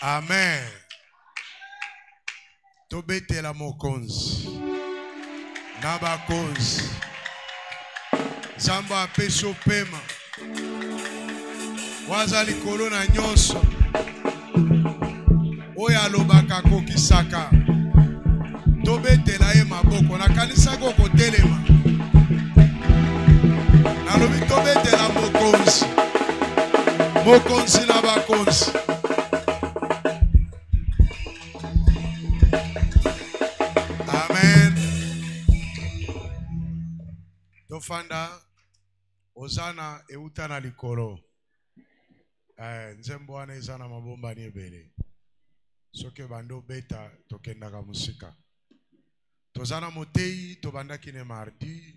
Amen. Tobete la mokonzi. Nabakonzi. Zamba peso pema. Wazali kolona nyonso. Oya lobaka kokisaka. Tobete la ye maboko. Na kanisa koko telema. Nalobi tobete la mokonzi. Mokonzi nabakonzi. Tofanda Ozana eutana likolo. Nzembo wana ezana mabomba ni ebele. Soke bando beta tokendaka musika. Tozana motei tobanda kine mardi.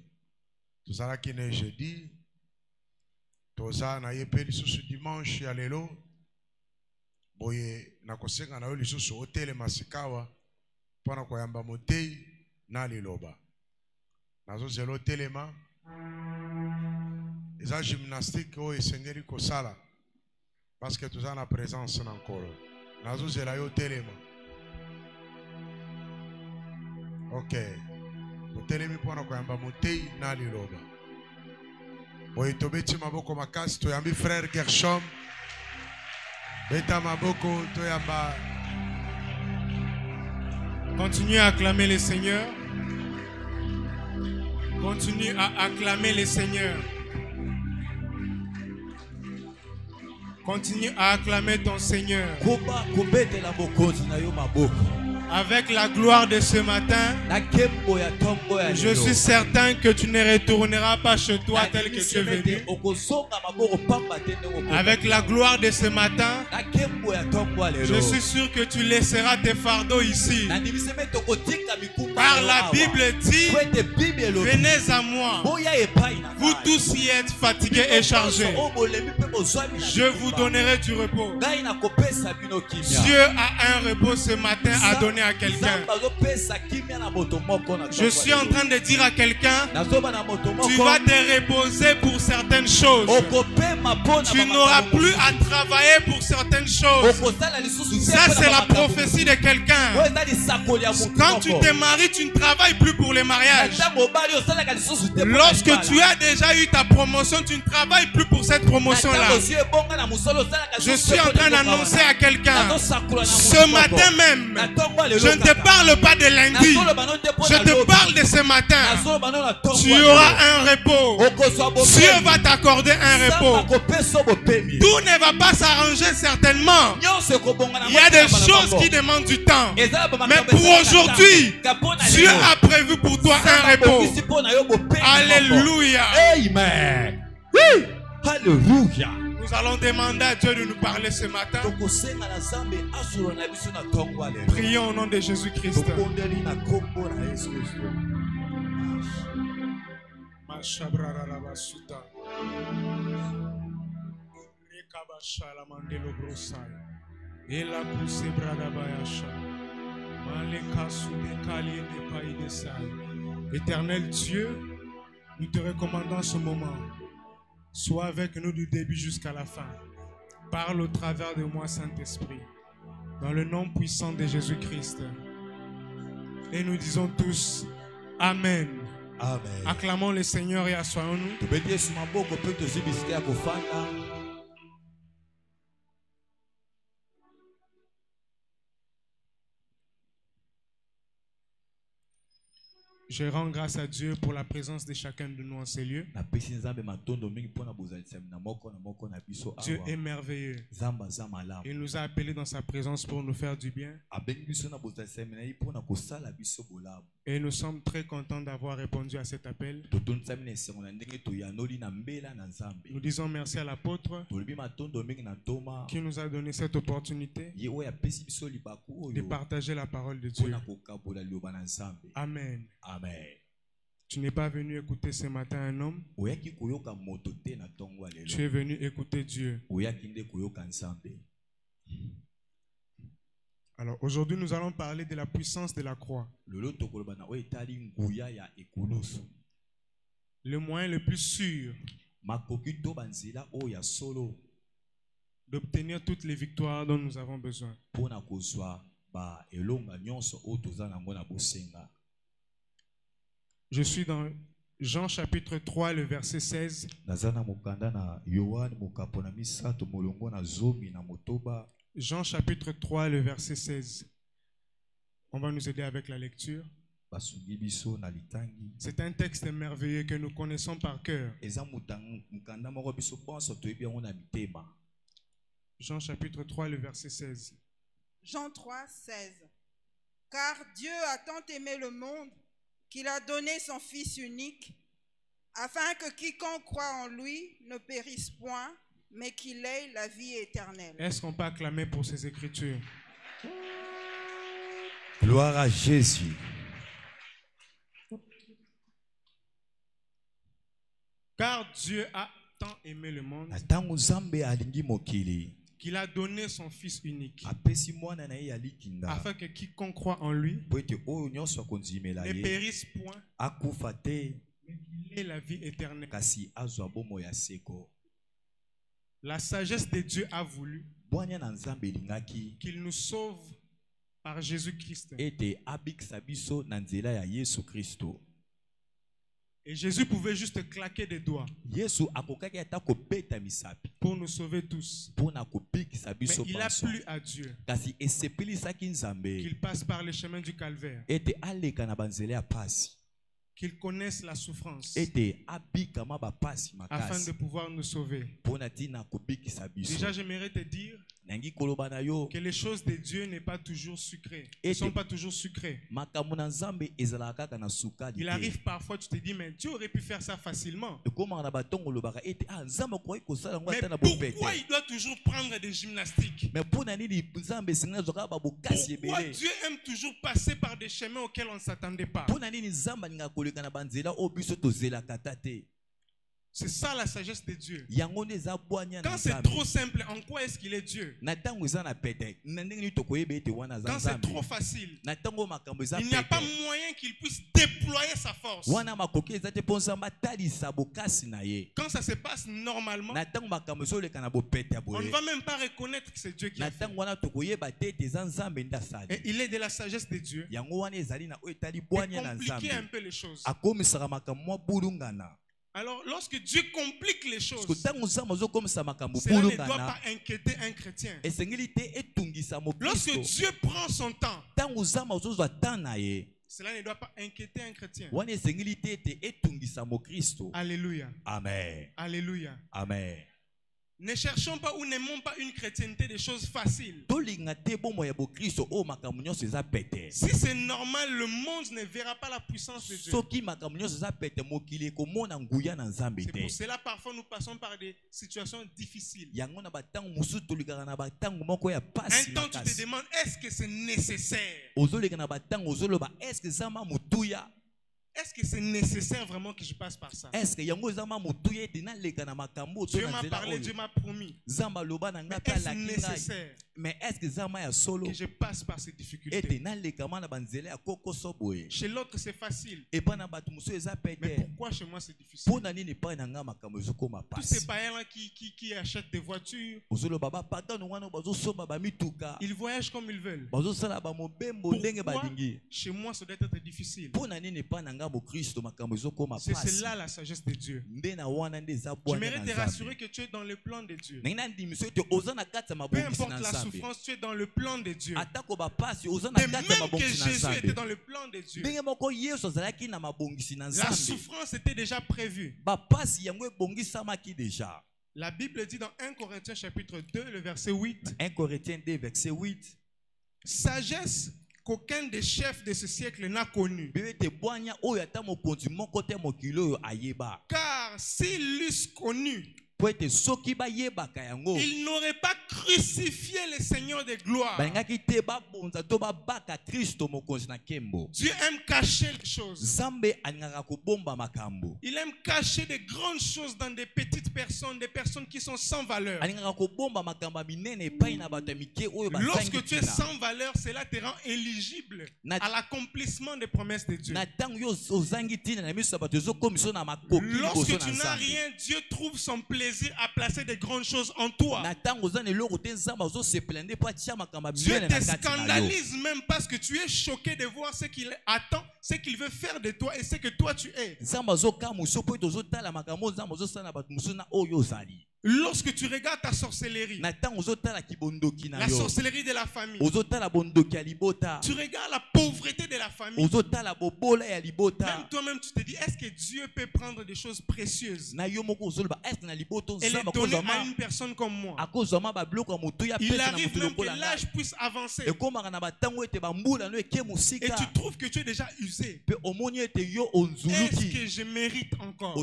Tozana kine jeudi. Tozana yepeli susu dimanche ya lelo. Boye nakosenga na yo lisusu hotele masikawa. Pona koyamba motei na liloba. Nazo zelo telema. Eza gymnastique o esengeli kosala. Parce que tout ça na présence nankolo. Nazo zela yo telema. Ok. Telemi pona koyamba motei na liloba. Boye tobeti maboko makasi toyambi frère Gershom. Beta maboko toyamba. Continuez à acclamer le Seigneur. Continue à acclamer le Seigneur. Continue à acclamer ton Seigneur. Avec la gloire de ce matin, je suis certain que tu ne retourneras pas chez toi tel que tu es venu. Avec la gloire de ce matin, je suis sûr que tu laisseras tes fardeaux ici. Car la Bible dit, venez à moi, vous tous qui êtes fatigués et chargés, je vous donnerai du repos. Dieu a un repos ce matin à donner à quelqu'un. Je suis en train de dire à quelqu'un, tu vas te reposer pour certaines choses. Tu n'auras plus à travailler pour certaines choses. Ça, c'est la prophétie de quelqu'un. Quand tu te maries, tu ne travailles plus pour le mariage. Lorsque tu as déjà eu ta promotion, tu ne travailles plus pour cette promotion-là. Je suis en train d'annoncer à quelqu'un, ce matin même, je ne te parle pas de lundi, je te parle de ce matin. Tu auras un repos. Dieu va t'accorder un repos. Tout ne va pas s'arranger certainement. Il y a des choses qui demandent du temps. Mais pour aujourd'hui, Dieu a prévu pour toi un repos. Alléluia. Amen. Oui. Alléluia. Nous allons demander à Dieu de nous parler ce matin. Prions au nom de Jésus-Christ. Éternel Dieu, nous te recommandons ce moment. Sois avec nous du début jusqu'à la fin. Parle au travers de moi, Saint-Esprit. Dans le nom puissant de Jésus-Christ. Et nous disons tous Amen. Amen. Acclamons le Seigneur et assoyons-nous. Je rends grâce à Dieu pour la présence de chacun de nous en ces lieux. Dieu est merveilleux. Il nous a appelés dans sa présence pour nous faire du bien. Et nous sommes très contents d'avoir répondu à cet appel. Nous disons merci à l'apôtre qui nous a donné cette opportunité de partager la parole de Dieu. Amen. Amen. Tu n'es pas venu écouter ce matin un homme. Tu es venu écouter Dieu. Alors aujourd'hui, nous allons parler de la puissance de la croix. Le moyen le plus sûr d'obtenir toutes les victoires dont nous avons besoin. Je suis dans Jean chapitre 3, le verset 16. Jean chapitre 3, le verset 16. On va nous aider avec la lecture. C'est un texte merveilleux que nous connaissons par cœur. Jean chapitre 3, le verset 16. Jean 3, 16. Car Dieu a tant aimé le monde qu'il a donné son Fils unique, afin que quiconque croit en lui ne périsse point, mais qu'il ait la vie éternelle. Est-ce qu'on peut acclamer pour ces écritures? Gloire à Jésus. Car Dieu a tant aimé le monde qu'il a donné son Fils unique, afin que quiconque croit en lui ne périsse point, mais qu'il ait la vie éternelle. La sagesse de Dieu a voulu qu'il nous sauve par Jésus-Christ. Et Jésus pouvait juste claquer des doigts pour nous sauver tous. Mais il a plu à Dieu qu'il passe par le chemin du calvaire, qu'il connaisse la souffrance afin de pouvoir nous sauver. Déjà, j'aimerais te dire que les choses de Dieu n'est pas toujours sucrées. Elles ne sont pas toujours sucrées. Il arrive parfois, tu te dis, mais Dieu aurait pu faire ça facilement. Mais pourquoi il doit toujours prendre des gymnastiques? Pourquoi Dieu aime toujours passer par des chemins auxquels on ne s'attendait pas? C'est ça la sagesse de Dieu. Quand c'est trop simple, en quoi est-ce qu'il est Dieu? Quand c'est trop facile, il n'y a pas moyen qu'il puisse déployer sa force. Quand ça se passe normalement, on ne va même pas reconnaître que c'est Dieu qui a fait. Et il est de la sagesse de Dieu et compliquer un peu les choses. Alors, lorsque Dieu complique les choses, cela ne doit pas inquiéter un chrétien. Lorsque Dieu prend son temps, cela ne doit pas inquiéter un chrétien. Alléluia. Amen. Alléluia. Amen. Ne cherchons pas ou n'aimons pas une chrétienté des choses faciles. Si c'est normal, le monde ne verra pas la puissance de Dieu. C'est pour cela parfois nous passons par des situations difficiles. Un temps tu te demandes, est-ce que c'est nécessaire? est-ce que c'est nécessaire vraiment que je passe par ça? Dieu Dieu m'a parlé, Dieu m'a promis. Mais est-ce nécessaire mais est-ce que que je passe par ces difficultés? Chez l'autre c'est facile. Mais pourquoi chez moi c'est difficile? Tous ces païens-là qui achètent des voitures, ils voyagent comme ils veulent. Pourquoi chez moi ça doit être difficile? C'est cela la sagesse de Dieu. J'aimerais te rassurer que tu es dans le plan de Dieu. Peu importe la souffrance, tu es dans le plan de Dieu. Et même que Jésus était dans le plan de Dieu. La souffrance était déjà prévue. La Bible dit dans 1 Corinthiens chapitre 2, le verset 8. 1 Corinthiens 2, verset 8. Sagesse qu'aucun des chefs de ce siècle n'a connue. Car s'ils l'eussent connu, il n'aurait pas crucifié le Seigneur de gloire. Dieu aime cacher les choses. Il aime cacher des grandes choses dans des petites personnes, des personnes qui sont sans valeur. Lorsque tu es sans valeur, cela te rend éligible à l'accomplissement des promesses de Dieu. Lorsque tu n'as rien, Dieu trouve son plaisir à placer des grandes choses en toi. Dieu te scandalise même parce que tu es choqué de voir ce qu'il attend, ce qu'il veut faire de toi et ce que toi tu es. Lorsque tu regardes ta sorcellerie, la sorcellerie de la famille, tu regardes la pauvreté de la famille, même toi-même tu te dis, est-ce que Dieu peut prendre des choses précieuses et les donner à une personne comme moi? Il arrive même que l'âge puisse avancer et tu trouves que tu es déjà usé. Est-ce que je mérite encore?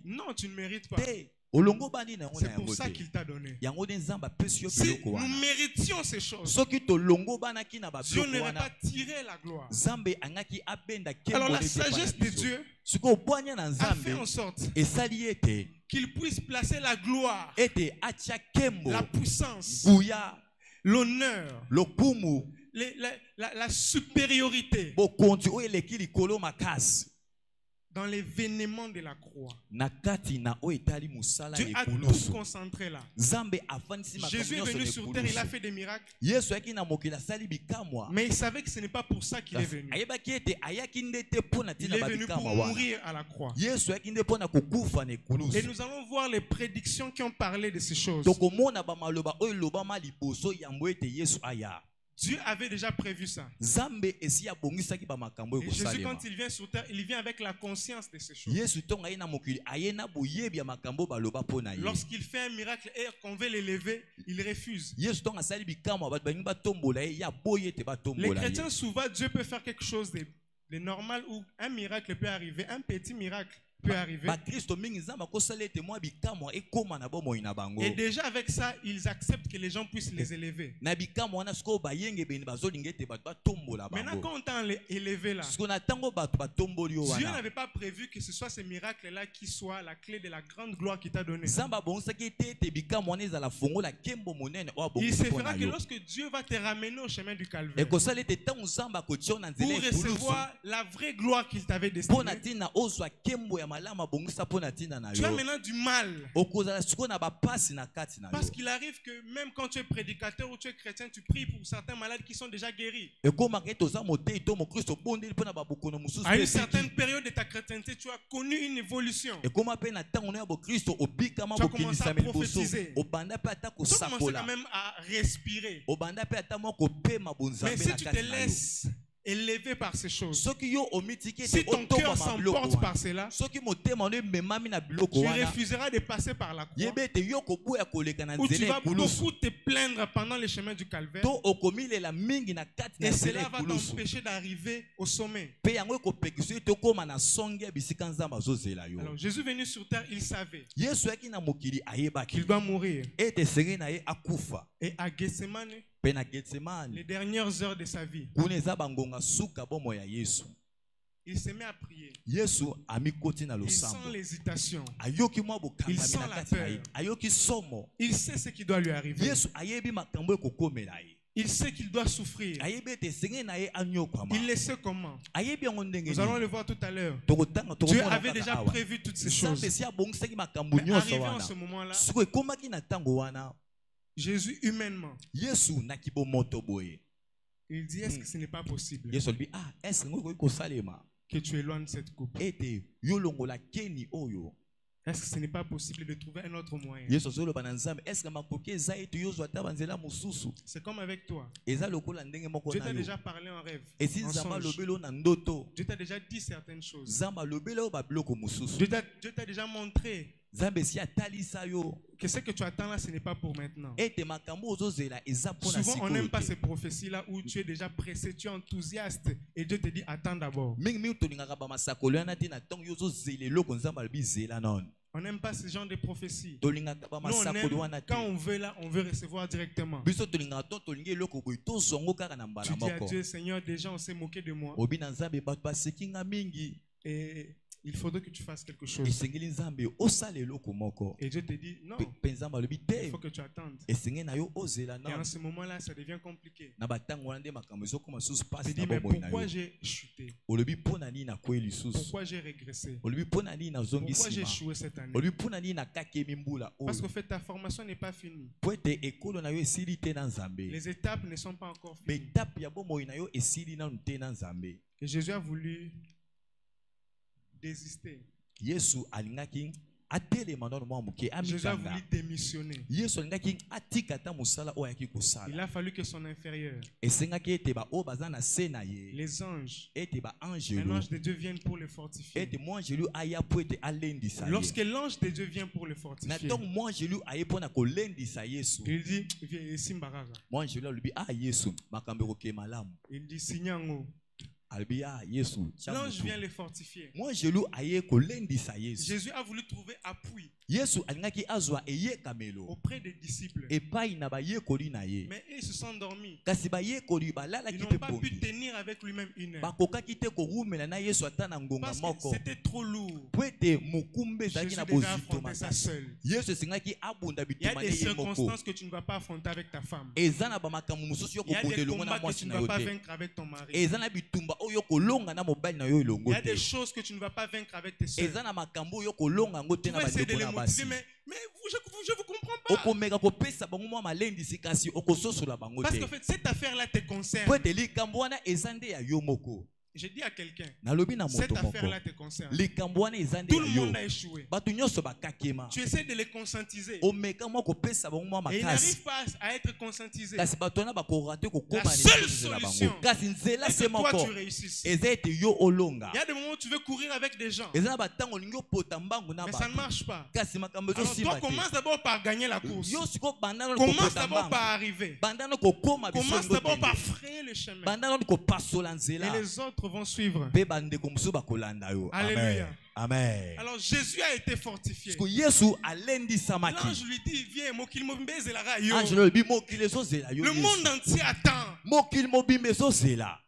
Non, tu ne mérites pas. C'est pour ça qu'il t'a donné. Si nous méritions ces choses, Dieu n'aurait pas tiré la gloire. Alors la sagesse de Dieu a fait en sorte qu'il puisse placer la gloire, la puissance, l'honneur, la supériorité dans l'événement de la croix. Dieu a tout concentré là. Jésus est venu sur terre, il a fait des miracles. Mais il savait que ce n'est pas pour ça qu'il est venu. Il est venu pour mourir à la croix. Et nous allons voir les prédictions qui ont parlé de ces choses. Dieu avait déjà prévu ça. Et Jésus, quand il vient sur terre, il vient avec la conscience de ces choses. Lorsqu'il fait un miracle et qu'on veut l'élever, il refuse. Les chrétiens, souvent, Dieu peut faire quelque chose de normal où un miracle peut arriver, un petit miracle peut arriver. Et déjà avec ça, ils acceptent que les gens puissent les élever. Maintenant, quand on t'a élevé là, Dieu n'avait pas prévu que ce soit ces miracles-là qui soient la clé de la grande gloire qu'il t'a donnée. Il se fera que lorsque Dieu va te ramener au chemin du calvaire pour recevoir la vraie gloire qu'il t'avait destinée, tu as maintenant du mal. Parce qu'il arrive que même quand tu es prédicateur ou tu es chrétien, tu pries pour certains malades qui sont déjà guéris. À une certaine période de ta chrétienté, tu as connu une évolution. Tu as commencé à prophétiser. Tu as commencé quand même à respirer. Mais si tu te laisses élevé par ces choses, si ton cœur s'emporte par cela, tu refuseras de passer par la croix, où tu vas beaucoup te plaindre pendant le chemin du calvaire, et cela va t'empêcher d'arriver au sommet. Alors Jésus venu sur terre, il savait qu'il doit mourir. Et à Gethsemane, les dernières heures de sa vie, Il se met à prier. Yesu amikoti na Il losambo. sent l'hésitation. Ayoki mwa bokanga Il sent na la kati na peur. ye. Ayoki somo. Il sait ce qui doit lui arriver. Yesu ayebi makambo ekokomela ye. Il sait qu'il doit souffrir. Ayebi ete senge na ye anyokwama. Il le sait comment. Ayebi yango ndenge Nous allons le voir tout à l'heure. Tokotanga Dieu tokomona avait déjà kaka awa. prévu toutes ces choses. Nzambe si abongisaki makambo Mais nyonso arrivé en wana. ce moment-là, Siko ekomaki na ntango wana. Jésus humainement, Yesu na kibomoto boye. il dit, est-ce que ce n'est pas possible Yesu alobi est-ce ngo koki kosalema que tu éloignes cette coupe? ete yolongola keni oyo. Est-ce que ce n'est pas possible de trouver un autre moyen? Yesu azoloba na Nzambe est-ce que makoki eza ete yozwa ata banzela mosusu. C'est comme avec toi. Eza lokola ndenge moko Dieu na t'a yo. déjà parlé en rêve, Esi en Nzambe songe. alobeli oyo na ndoto. Dieu t'a déjà dit certaines choses. Nzambe alobeli oyo babiloko mosusu. Dieu t'a déjà montré Nzambe si atalisa yo que ce que tu attends là, ce n'est pas pour maintenant. ete makambo ozozela eza mpona Souvent, on n'aime sikoyo pas te. ces prophéties-là où tu es déjà pressé, tu es enthousiaste et Dieu te dit attends d'abord. mingi tolingaka bamasakolo wana te na ntongo yo ozozela eloko Nzambe alobi zela nano. On n'aime pas ce genre de prophéties. Tolingaka Nous, on bamasakolo aime, wana te. quand on veut là, on veut recevoir directement. Biso tolingaka to tolingi eloko boye tozongo kaka na mbala Tu dis à moko. Dieu, Seigneur, déjà on s'est moqué de moi. Obi na Nzambe bato basekinga mingi. Et il faudrait que tu fasses quelque chose. Esengeli Nzambe osala eloko moko. Et Dieu te dit, non, Mpe Nzambe alobi il te. faut que tu attendes. Esengeli na yo ozela Et en nano. ce moment-là, ça devient compliqué. Na batango wana nde makambo ezokoma susu Tu pasi dis, na mais bomoi na pourquoi yo. j'ai chuté? Olobi mpona nini nakwei lisusu. Pourquoi j'ai régressé? Olobi mpona nini nazongi Pourquoi j'ai nsima. échoué cette année? Olobi mpona nini nakakemi mbula Parce oyo. qu'en fait, ta formation n'est pas finie. Po ete ekolo na yo esili te na Nzambe. Les étapes ne sont pas encore Mpe finies. etape ya bomoi na yo esili nanu te na Nzambe. Et Jésus a voulu désister. Yesu alingaki atelema nano mwa moke Jésus a amikanga. voulu démissionner. Yesu alingaki atika ata mosala oyo ayaki Il kosala. a fallu que son inférieur, Esengaki ete baoyo baza na se na ye. les anges, Ete un baangelo. ange de Dieu vienne pour le fortifier. Ete mwangelu aya po ete alendisa ye. Lorsque l'ange de Dieu vient pour le Na fortifier, ntongo mwangelu aye mpona kolendisa Yesu. il dit, viens ici, Mbaraga. Mwangelu alobi Yesu makambo ekokee malamu. Il dit, Signango. Alobi Yesu tia L'ange motu. vient le fortifier. Mwangelu aye kolendisa Yesu. Jésus a voulu trouver appui Yesu alingaki azwa eyekamelo auprès des disciples. epai na bayekoli na ye. Mais ils se sont endormis. Kasi bayekoli Ils balalaki n'ont mpe pas pu pongi. tenir avec lui-même une heure. Bakokaki te korumela na Yesu ata na ngonga Parce que moko. c'était trop lourd. Po ete mokumba ezalaki Jésus na devait bozito affronter ça makasi. seul. Yesu esengaki abunda Il y a bituma des ne ye moko. circonstances que tu ne vas pas affronter avec ta femme. Eza na bamakambo mosusu yo Il y a kobunda des elongo na combats que mwasi tu ne na vas yo pas te. vaincre avec ton mari. Eza na bitumba oyo kolonga na mobali na yo Il elongo y a te. des choses que tu ne vas pas vaincre avec tes soeurs. Eza na makambo oyo kolonga yango te Tu na vas essayer de bandeko les na motiver, basi. mais je vous comprends pas. Okomeka kopesa bango mwa malendisi kasi okososola bango Parce te. qu'en fait, cette affaire-là te concerne. Po ete likambo wana eza nde ya yo moko. Je dis à quelqu'un, Nalobi na cette moto moko. affaire-là te concerne. Likambo wana eza nde Tout ya le yo. monde a échoué. Bato nyonso bakakema. Tu essaies de les conscientiser. Omeka mwa kopesa bango mwa Et ils makasi. n'arrivent pas à être conscientisés. Kasi bato wana bakorate kokoma La na seule liboso na solution, bango. Kasi nzela est-ce se que toi moko. tu réussisses? Eza ete yo olonga. Il y a des moments où tu veux courir avec des gens, Eza na batango olingi opota mbangu na mais ça ne bato. marche pas. Kasi makambo Alors ezosima toi, te. commence d'abord par gagner la course. Yo siko banda na Commence kopota d'abord mbangu. par arriver. Banda na kokoma biso Commence d'abord ngotende. par frayer le chemin. Banda na kopasola Et nzela. les autres vont suivre. Mpe bandeko mosusu bakolanda yo. Alléluia. Amen. Alors Jésus a été fortifié. Parce que Yesu alendisamaki. L'ange lui dit, viens, mokili mobimba ezalaka yo. Angelo lobi mokili ezozela yo Le Yesu. monde entier attend. Mokili mobimba ezozela.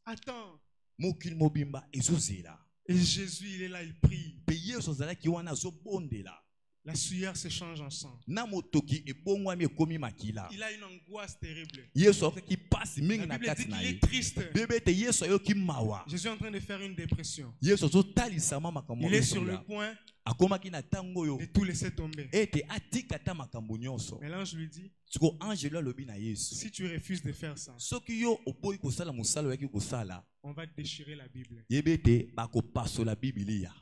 Attends. Mokili mobimba ezozela. Et Jésus, il est là, il prie. Mpe Yesu azalaki wana azobondela. La sueur se change en sang. Na motoki ebongwami ekomi makila. Il a une angoisse terrible. Yesu akaki pasi mingi La na Bible dit kati na qu'il ye. est triste. Bebe ete Yesu ayoki mawa. Jésus est en train de faire une dépression. Yesu azotalisama makambo Il est sur nyonso le ya. point Akomaki na ntango oyo de tout laisser tomber. ete atika ata makambo nyonso. Mais l'ange lui dit, Siko angelo alobi na Yesu. si tu refuses de faire ça, Soki yo oboyi kosala mosala oyaki kosala, on va déchirer la Bible. yeba ete bakopasola Biblia.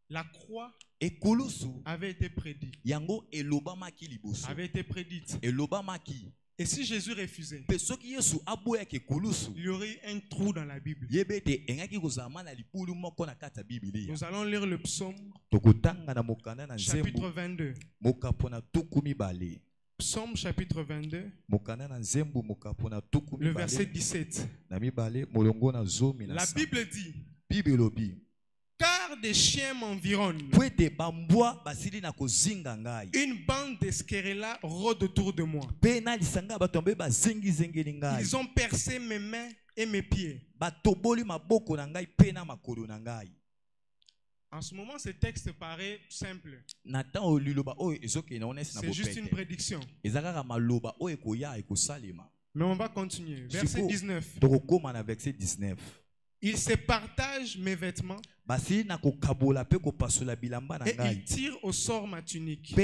La croix Ekulusu avait été prédite. yango elobamaki liboso. Avait été prédite. Elobamaki. Et si Jésus refusait, Pe soki Yesu aboyaki ekulusu, il y aurait un trou dans la Bible. yeba ete engaki kozala na lipulu moko na kati ya Biblia. Nous allons lire le psaume Tokotanga na mokanda na chapitre nzembo 22. mokapo na tuku mibale. Psaume chapitre 22, Mokanda na nzembo mokapo na tuku le verset mibale. 17. Na mibale molongo na zomi na La sa. Bible dit, Bible elobi. car des chiens m'environnent. Une bande d'esquerella rôde autour de moi. Ils ont percé mes mains et mes pieds. En ce moment, ce texte paraît simple. C'est juste une prédiction. Mais on va continuer. Verset 19. Ils se partagent mes vêtements et ils tirent au sort ma tunique.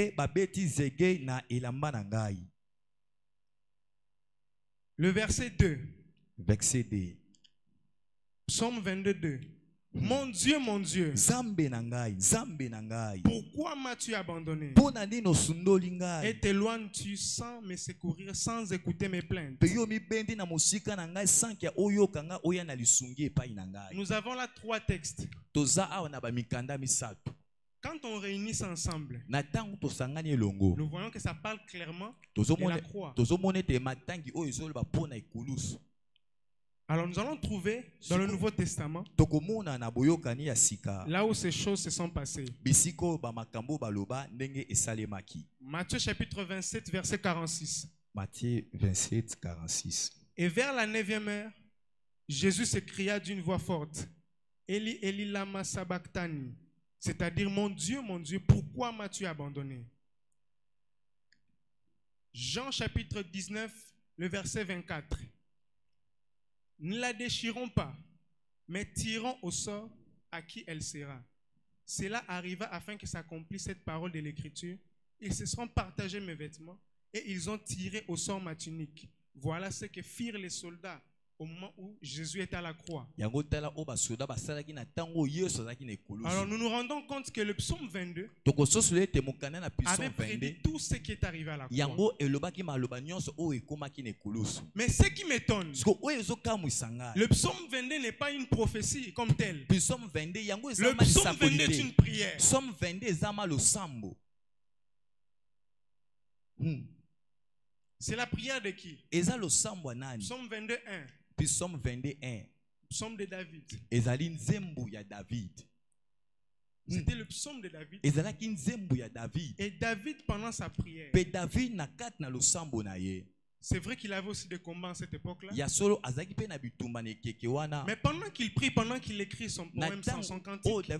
Le verset 2. Psaume 22. Mon Dieu, pourquoi m'as-tu abandonné? Et t'éloignes-tu sans me secourir, sans écouter mes plaintes? Nous avons là 3 textes. Quand on réunit ça ensemble, nous voyons que ça parle clairement de la croix. Alors nous allons trouver dans le Nouveau Testament là où ces choses se sont passées. Matthieu chapitre 27 verset 46. Matthieu 27, 46. Et vers la 9e heure, Jésus s'écria d'une voix forte, Eli, Eli, lama sabachthani, c'est-à-dire mon Dieu, pourquoi m'as-tu abandonné? Jean chapitre 19, le verset 24. Ne la déchirons pas, mais tirons au sort à qui elle sera. Cela arriva afin que s'accomplisse cette parole de l'Écriture. Ils se seront partagés mes vêtements et ils ont tiré au sort ma tunique. Voilà ce que firent les soldats au moment où Jésus était à la croix. Alors nous nous rendons compte que le psaume 22 avait prédit tout ce qui est arrivé à la croix. Mais ce qui m'étonne, le psaume 22 n'est pas une prophétie comme telle. Le psaume 22 est une prière. C'est la prière de qui? Psaume 22, 1. Psaume 21. Psaume de David. C'était le psaume de David. Et David, pendant sa prière, c'est vrai qu'il avait aussi des combats à cette époque-là. Mais pendant qu'il prie, pendant qu'il écrit son poème, son cantique, il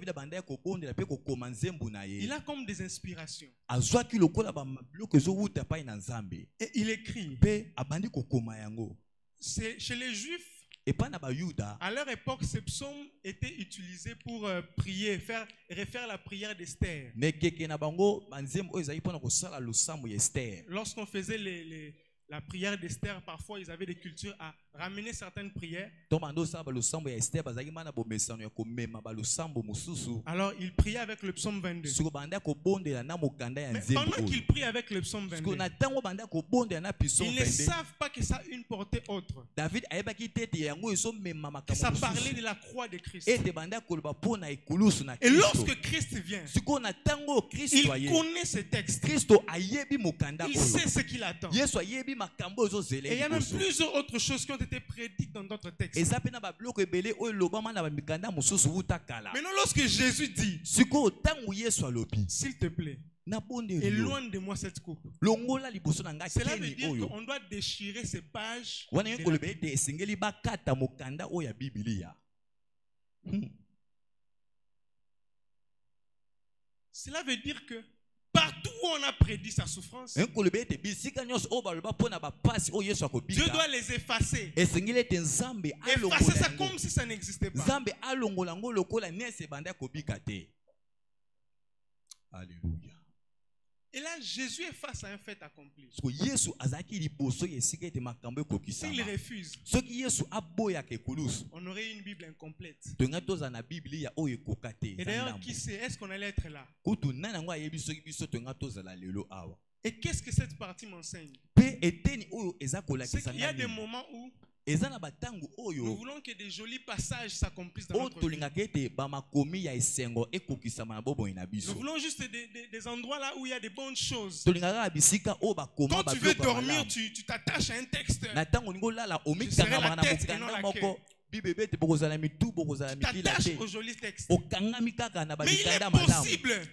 a comme des inspirations. Et il écrit. Chez les Juifs, à leur époque, ce psaume était utilisé pour prier, refaire la prière d'Esther. Lorsqu'on faisait la prière d'Esther, parfois ils avaient des cultures à ramener certaines prières. Alors il priait avec le psaume 22. Mais pendant qu'il prie avec le psaume 22, ils ne savent pas que ça a une portée autre. Que ça parlait de la croix de Christ. Et lorsque Christ vient, il connaît ce texte. Il sait ce qu'il attend. Et il y a même plusieurs autres choses qui ont été prédites dans d'autres textes. Maintenant, lorsque Jésus dit, s'il te plaît, éloigne de moi cette coupe, cela veut dire qu'on doit déchirer ces pages. Cela veut dire que partout où on a prédit sa souffrance, Dieu doit les effacer. Effacer ça comme si ça n'existait pas. Alléluia. Et là, Jésus est face à un fait accompli. S'il refuse, on aurait une Bible incomplète. Et d'ailleurs, qui sait, est-ce qu'on allait être là? Et qu'est-ce que cette partie m'enseigne? C'est qu'il y a des moments où nous voulons que des jolis passages s'accomplissent dans notre vie. Nous voulons juste des endroits là où il y a des bonnes choses. Quand tu veux dormir, tu t'attaches à un texte. Je serai la tête et non la queue. Tu t'attaches aux jolis textes. Mais il est possible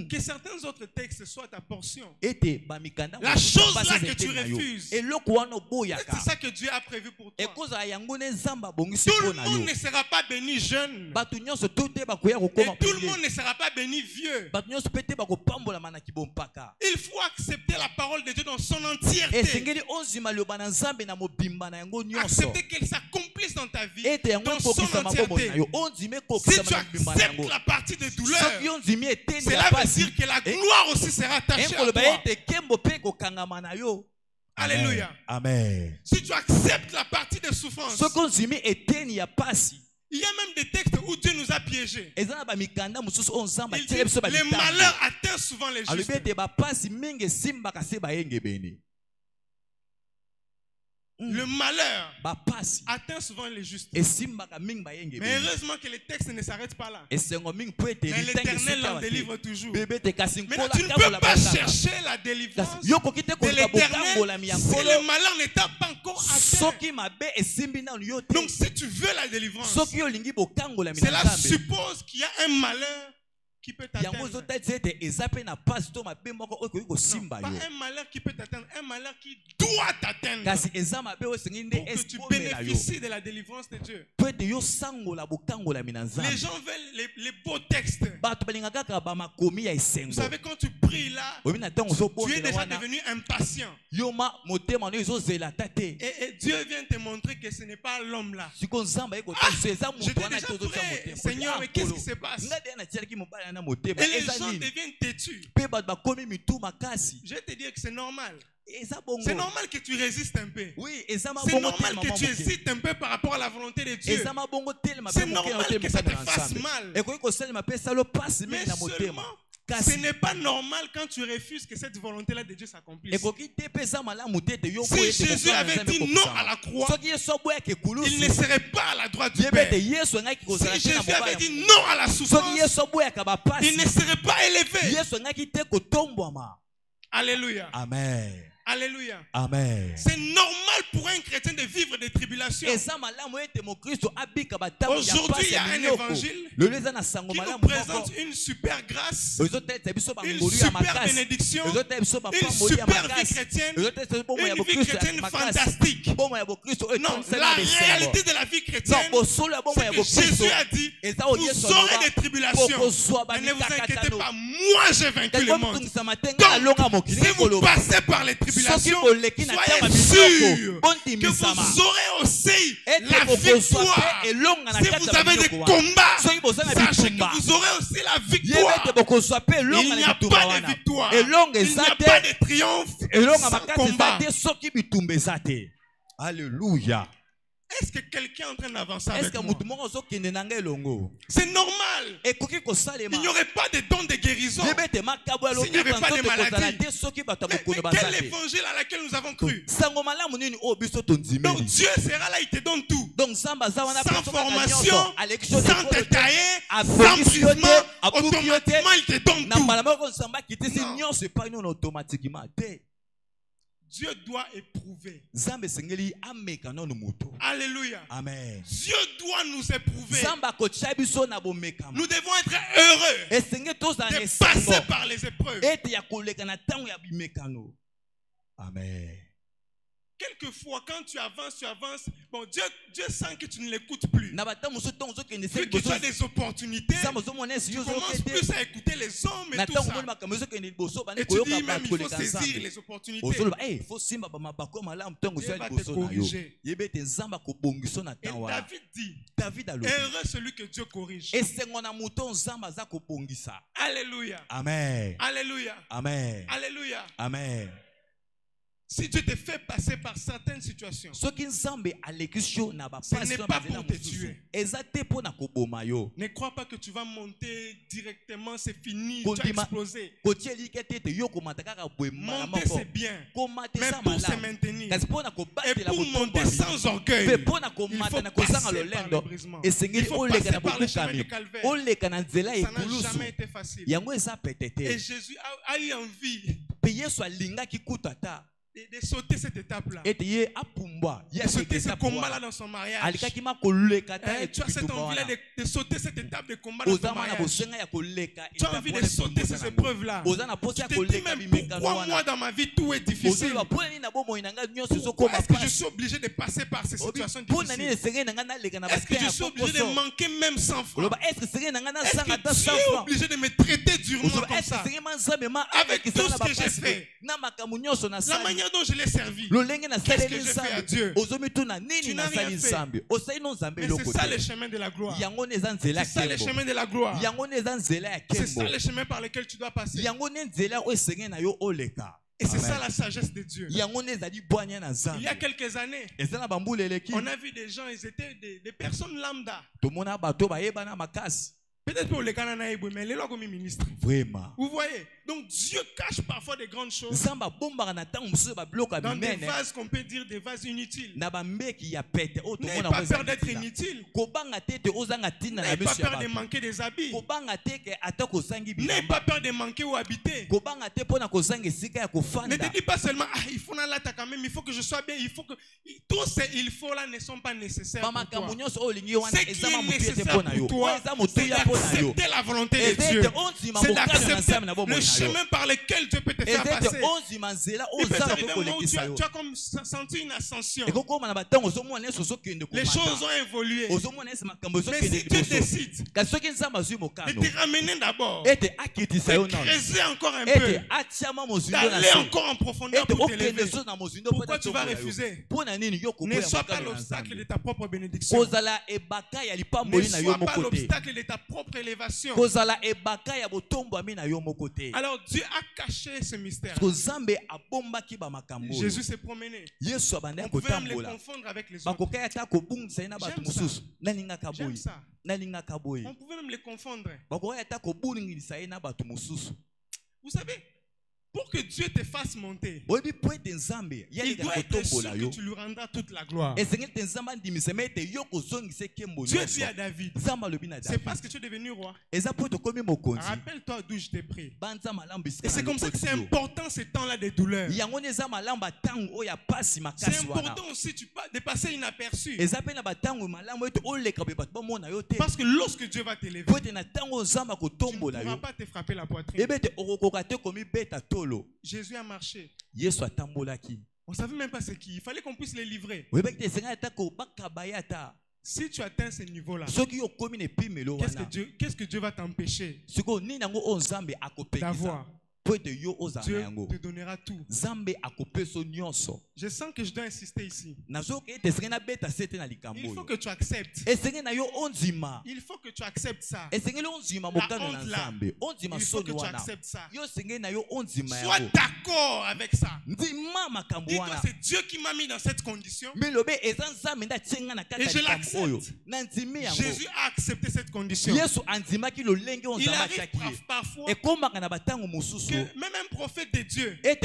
que certains autres textes soient ta portion. La chose là que tu refuses, c'est ça que Dieu a prévu pour toi. Tout le monde ne sera pas béni jeune. Et tout le monde ne sera pas béni vieux. Il faut accepter la parole de Dieu dans son entièreté. Accepter qu'elle s'accomplisse dans ta vie, dans son entièreté. Si tu acceptes la partie de douleur, cela veut dire que la gloire aussi sera attachée à toi. Alléluia. Amen. Si tu acceptes la partie de souffrance, il y a même des textes où Dieu nous a piégés. Les malheurs atteignent souvent les justes. Le malheur atteint souvent les justes. Mais heureusement que les textes ne s'arrêtent pas là. Mais l'Éternel l'en délivre toujours. Maintenant, tu ne peux pas chercher la délivrance de l'Éternel si le malheur ne t'a pas encore atteint. Donc si tu veux la délivrance, cela suppose qu'il y a un malheur qui peut t'atteindre. Non, pas un malheur qui peut t'atteindre, un malheur qui doit t'atteindre pour que tu bénéficies de la délivrance de Dieu. Les gens veulent les beaux textes. Vous savez, quand tu pries là, tu es déjà devenu impatient. Et Dieu vient te montrer que ce n'est pas l'homme là. J'étais déjà prêt, Seigneur, mais qu'est-ce qui se passe? Et les gens deviennent têtus. Je vais te dire que c'est normal. C'est normal que tu résistes un peu. C'est normal que tu hésites un peu par rapport à la volonté de Dieu. C'est normal que ça te fasse mal. Mais seulement, ce n'est pas normal quand tu refuses que cette volonté-là de Dieu s'accomplisse. Si Jésus avait dit non à la croix, il ne serait pas à la droite du Père. Si Jésus avait dit non à la souffrance, il ne serait pas élevé. Alléluia. Amen. Alléluia. Amen. C'est normal pour un chrétien de vivre des tribulations. Aujourd'hui, il y a un évangile qui nous présente une super grâce, une super bénédiction, une super vie chrétienne, une vie chrétienne fantastique. Non, la réalité de la vie chrétienne, c'est que Jésus a dit, vous aurez des tribulations. Mais ne vous inquiétez pas, moi j'ai vaincu le monde. Donc, si vous passez par les tribulations, soyez sûrs que vous aurez aussi la victoire. Si vous avez des combats, sachez que vous aurez aussi la victoire. Il n'y a pas de victoire, il n'y a pas de triomphe sans combat. Alléluia. Est-ce que quelqu'un est en train d'avancer avec moi? C'est normal. Il n'y aurait pas de don de guérison s'il n'y avait pas de maladie. Mais quel évangile à laquelle nous avons cru? Donc Dieu sera là, il te donne tout. Sans formation, sans détailler, sans prisonnier, automatiquement il te donne tout. Dieu doit éprouver. Alléluia. Amen. Dieu doit nous éprouver. Nous devons être heureux de passer par les épreuves. Amen. Quelquefois, quand tu avances, bon, Dieu sent que tu ne l'écoutes plus. Vu que tu as des opportunités, tu commences plus à écouter les hommes et tout ça. Et tu dis même, il faut saisir les opportunités. Dieu va te corriger. Et David dit, heureux celui que Dieu corrige. Alléluia. Amen. Alléluia. Amen. Alléluia. Amen. Si Dieu te fait passer par certaines situations, ce n'est pas pour te tuer. Ne crois pas que tu vas monter directement, c'est fini, tu as explosé. Monter c'est bien, mais pour se maintenir et pour monter sans orgueil, il faut passer par le brisement. Il faut passer par le chemin du calvaire. Ça n'a jamais été facile. Et Jésus a eu envie de sauter cette étape-là. Et de sauter ce combat-là dans son mariage. Tu as cette envie-là de sauter cette étape de combat dans ton mariage. Tu as envie de sauter ces épreuves-là. Tu te dis même pourquoi moi dans ma vie tout est difficile. Pourquoi est-ce que je suis obligé de passer par ces situations difficiles? Est-ce que je suis obligé de manquer même 100 francs? Est-ce que tu es obligé de me traiter durement comme ça? Avec tout ce que j'ai fait, la manière dont je l'ai servi, qu'est-ce que j'ai fait à Dieu? Tu n'as rien fait. Mais c'est ça le chemin de la gloire. C'est ça le chemin de la gloire. C'est ça le chemin par lequel tu dois passer. Et c'est ça la sagesse de Dieu. Il y a quelques années, on a vu des gens, ils étaient des personnes lambda. Peut-être pour les Canadiens, mais les lois ministres. Vraiment. Vous voyez? Donc Dieu cache parfois des grandes choses dans des vases qu'on peut dire des vases inutiles. N'ayez pas peur d'être inutile. N'ayez pas peur de manquer des habits. N'ayez pas peur de manquer où habiter. Ne te dis pas seulement il faut là quand même, il faut que je sois bien, il faut que tous ces il faut là ne sont pas nécessaires pour toi. Ce qui est nécessaire pour toi, c'est d'accepter la volonté de Dieu. C'est d'accepter le chemin par lequel Dieu peut te faire passer. Il peut arriver un moment où tu as comme senti une ascension. Les choses ont évolué. Mais si Dieu décide de te ramener d'abord, de creuser encore un peu, d'aller encore en profondeur pour t'élever, pourquoi tu vas refuser? Ne sois pas l'obstacle de ta propre bénédiction. Ne sois pas l'obstacle de ta propre élévation. Alors Dieu a caché ce mystère. Jésus s'est promené. On pouvait même le confondre avec les autres. J'aime ça. On pouvait même le confondre. Vous savez, pour que Dieu te fasse monter, il doit être sûr que tu lui rendras toute la gloire. Dieu dit à David, c'est parce que tu es devenu roi. Rappelle-toi d'où je t'ai pris. Et c'est comme ça que c'est important ces temps-là de douleur. C'est important aussi de passer inaperçu. Parce que lorsque Dieu va t'élever, tu ne pourras pas te frapper la poitrine. Jésus a marché. On ne savait même pas c'est qui. Il fallait qu'on puisse les livrer. Si tu atteins ce niveau-là, qu'est-ce que Dieu va t'empêcher d'avoir? Dieu te donnera tout. Je sens que je dois insister ici. Il faut que tu acceptes. Il faut que tu acceptes ça. La honte là. Il faut que tu acceptes ça. Sois d'accord avec ça. Dis-toi, c'est Dieu qui m'a mis dans cette condition. Et je l'accepte. Jésus a accepté cette condition. Il arrive parfois que même un prophète de Dieu, il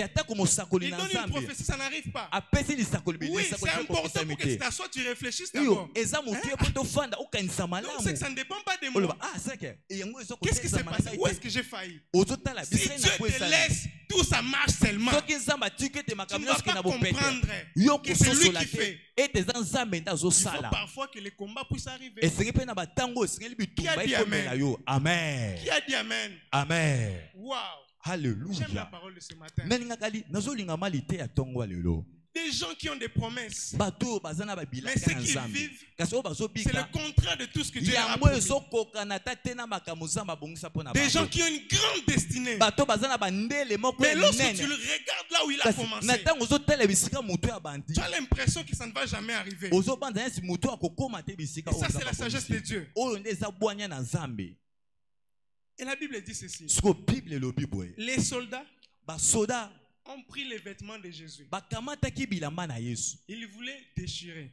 donne une prophétie, ça n'arrive pas. Oui, c'est important pour que tu t'assoies, tu réfléchisses d'abord. Donc c'est que ça ne dépend pas de moi. Qu'est-ce qui s'est passé? Où est-ce que j'ai failli? Si Dieu te laisse, tout ça marche seulement. Tu ne vas pas comprendre que c'est lui qui fait. Il faut parfois que les combats puissent arriver. Qui a dit Amen? Amen. Qui a dit Amen? Amen. Wow. Alléluia. J'aime la parole de ce matin. Des gens qui ont des promesses, mais ceux qui vivent, c'est le contraire de tout ce que Dieu a promis. Des gens qui ont une grande destinée, mais lorsque tu le regardes là où il a commencé, tu as l'impression que ça ne va jamais arriver. Et ça, c'est la sagesse de Dieu. Et la Bible dit ceci. Les soldats ont pris les vêtements de Jésus. Ils voulaient déchirer.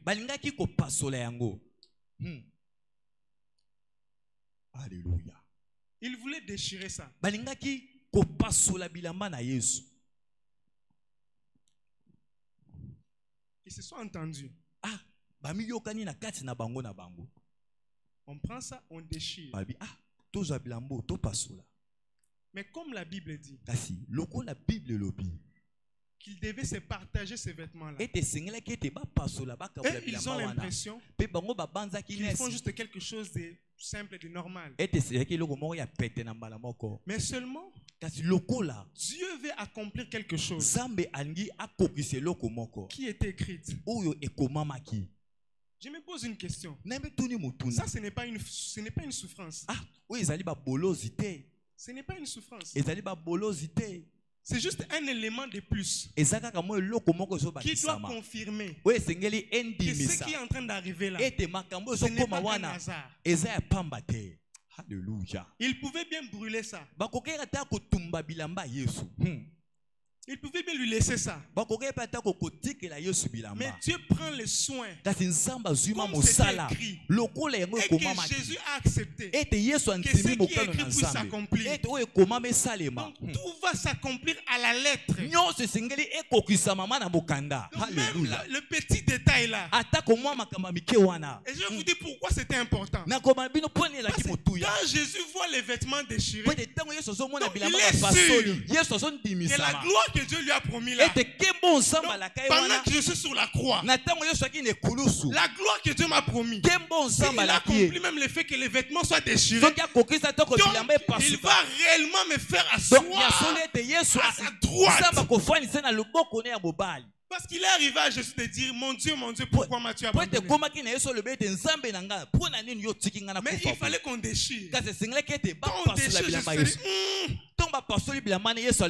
Alléluia. Ils voulaient déchirer ça. Ils se sont entendus. On prend ça, on déchire. Mais comme la Bible dit, qu'ils devaient se partager ces vêtements-là. Et ils ont l'impression qu'ils font juste quelque chose de simple et de normal. Mais seulement, Dieu veut accomplir quelque chose qui était écrite. Je me pose une question. Ça, ce n'est pas une souffrance. Ce n'est pas une souffrance. C'est juste un élément de plus qui doit confirmer que ce qui est en train d'arriver là, ce n'est pas un hasard. Alléluia. Il pouvait bien brûler ça. Il pouvait bien lui laisser ça. Mais Dieu prend le soin. Comme c'était écrit. Et que Jésus a accepté. Que ce qui est écrit puisse s'accomplir. Donc tout va s'accomplir à la lettre. Même le petit détail là. Et je vais vous dire pourquoi c'était important. Parce que quand Jésus voit les vêtements déchirés, donc il est sûr que la gloire que Dieu lui a promis là. Donc, pendant que je suis sur la croix, la gloire que Dieu m'a promis, il a accompli même le fait que les vêtements soient déchirés. Donc, il va réellement me faire asseoir à sa droite. Parce qu'il est arrivé à Jésus de dire, mon Dieu, pourquoi m'as-tu abandonné? Mais il fallait qu'on déchire. Quand on déchire, Jésus se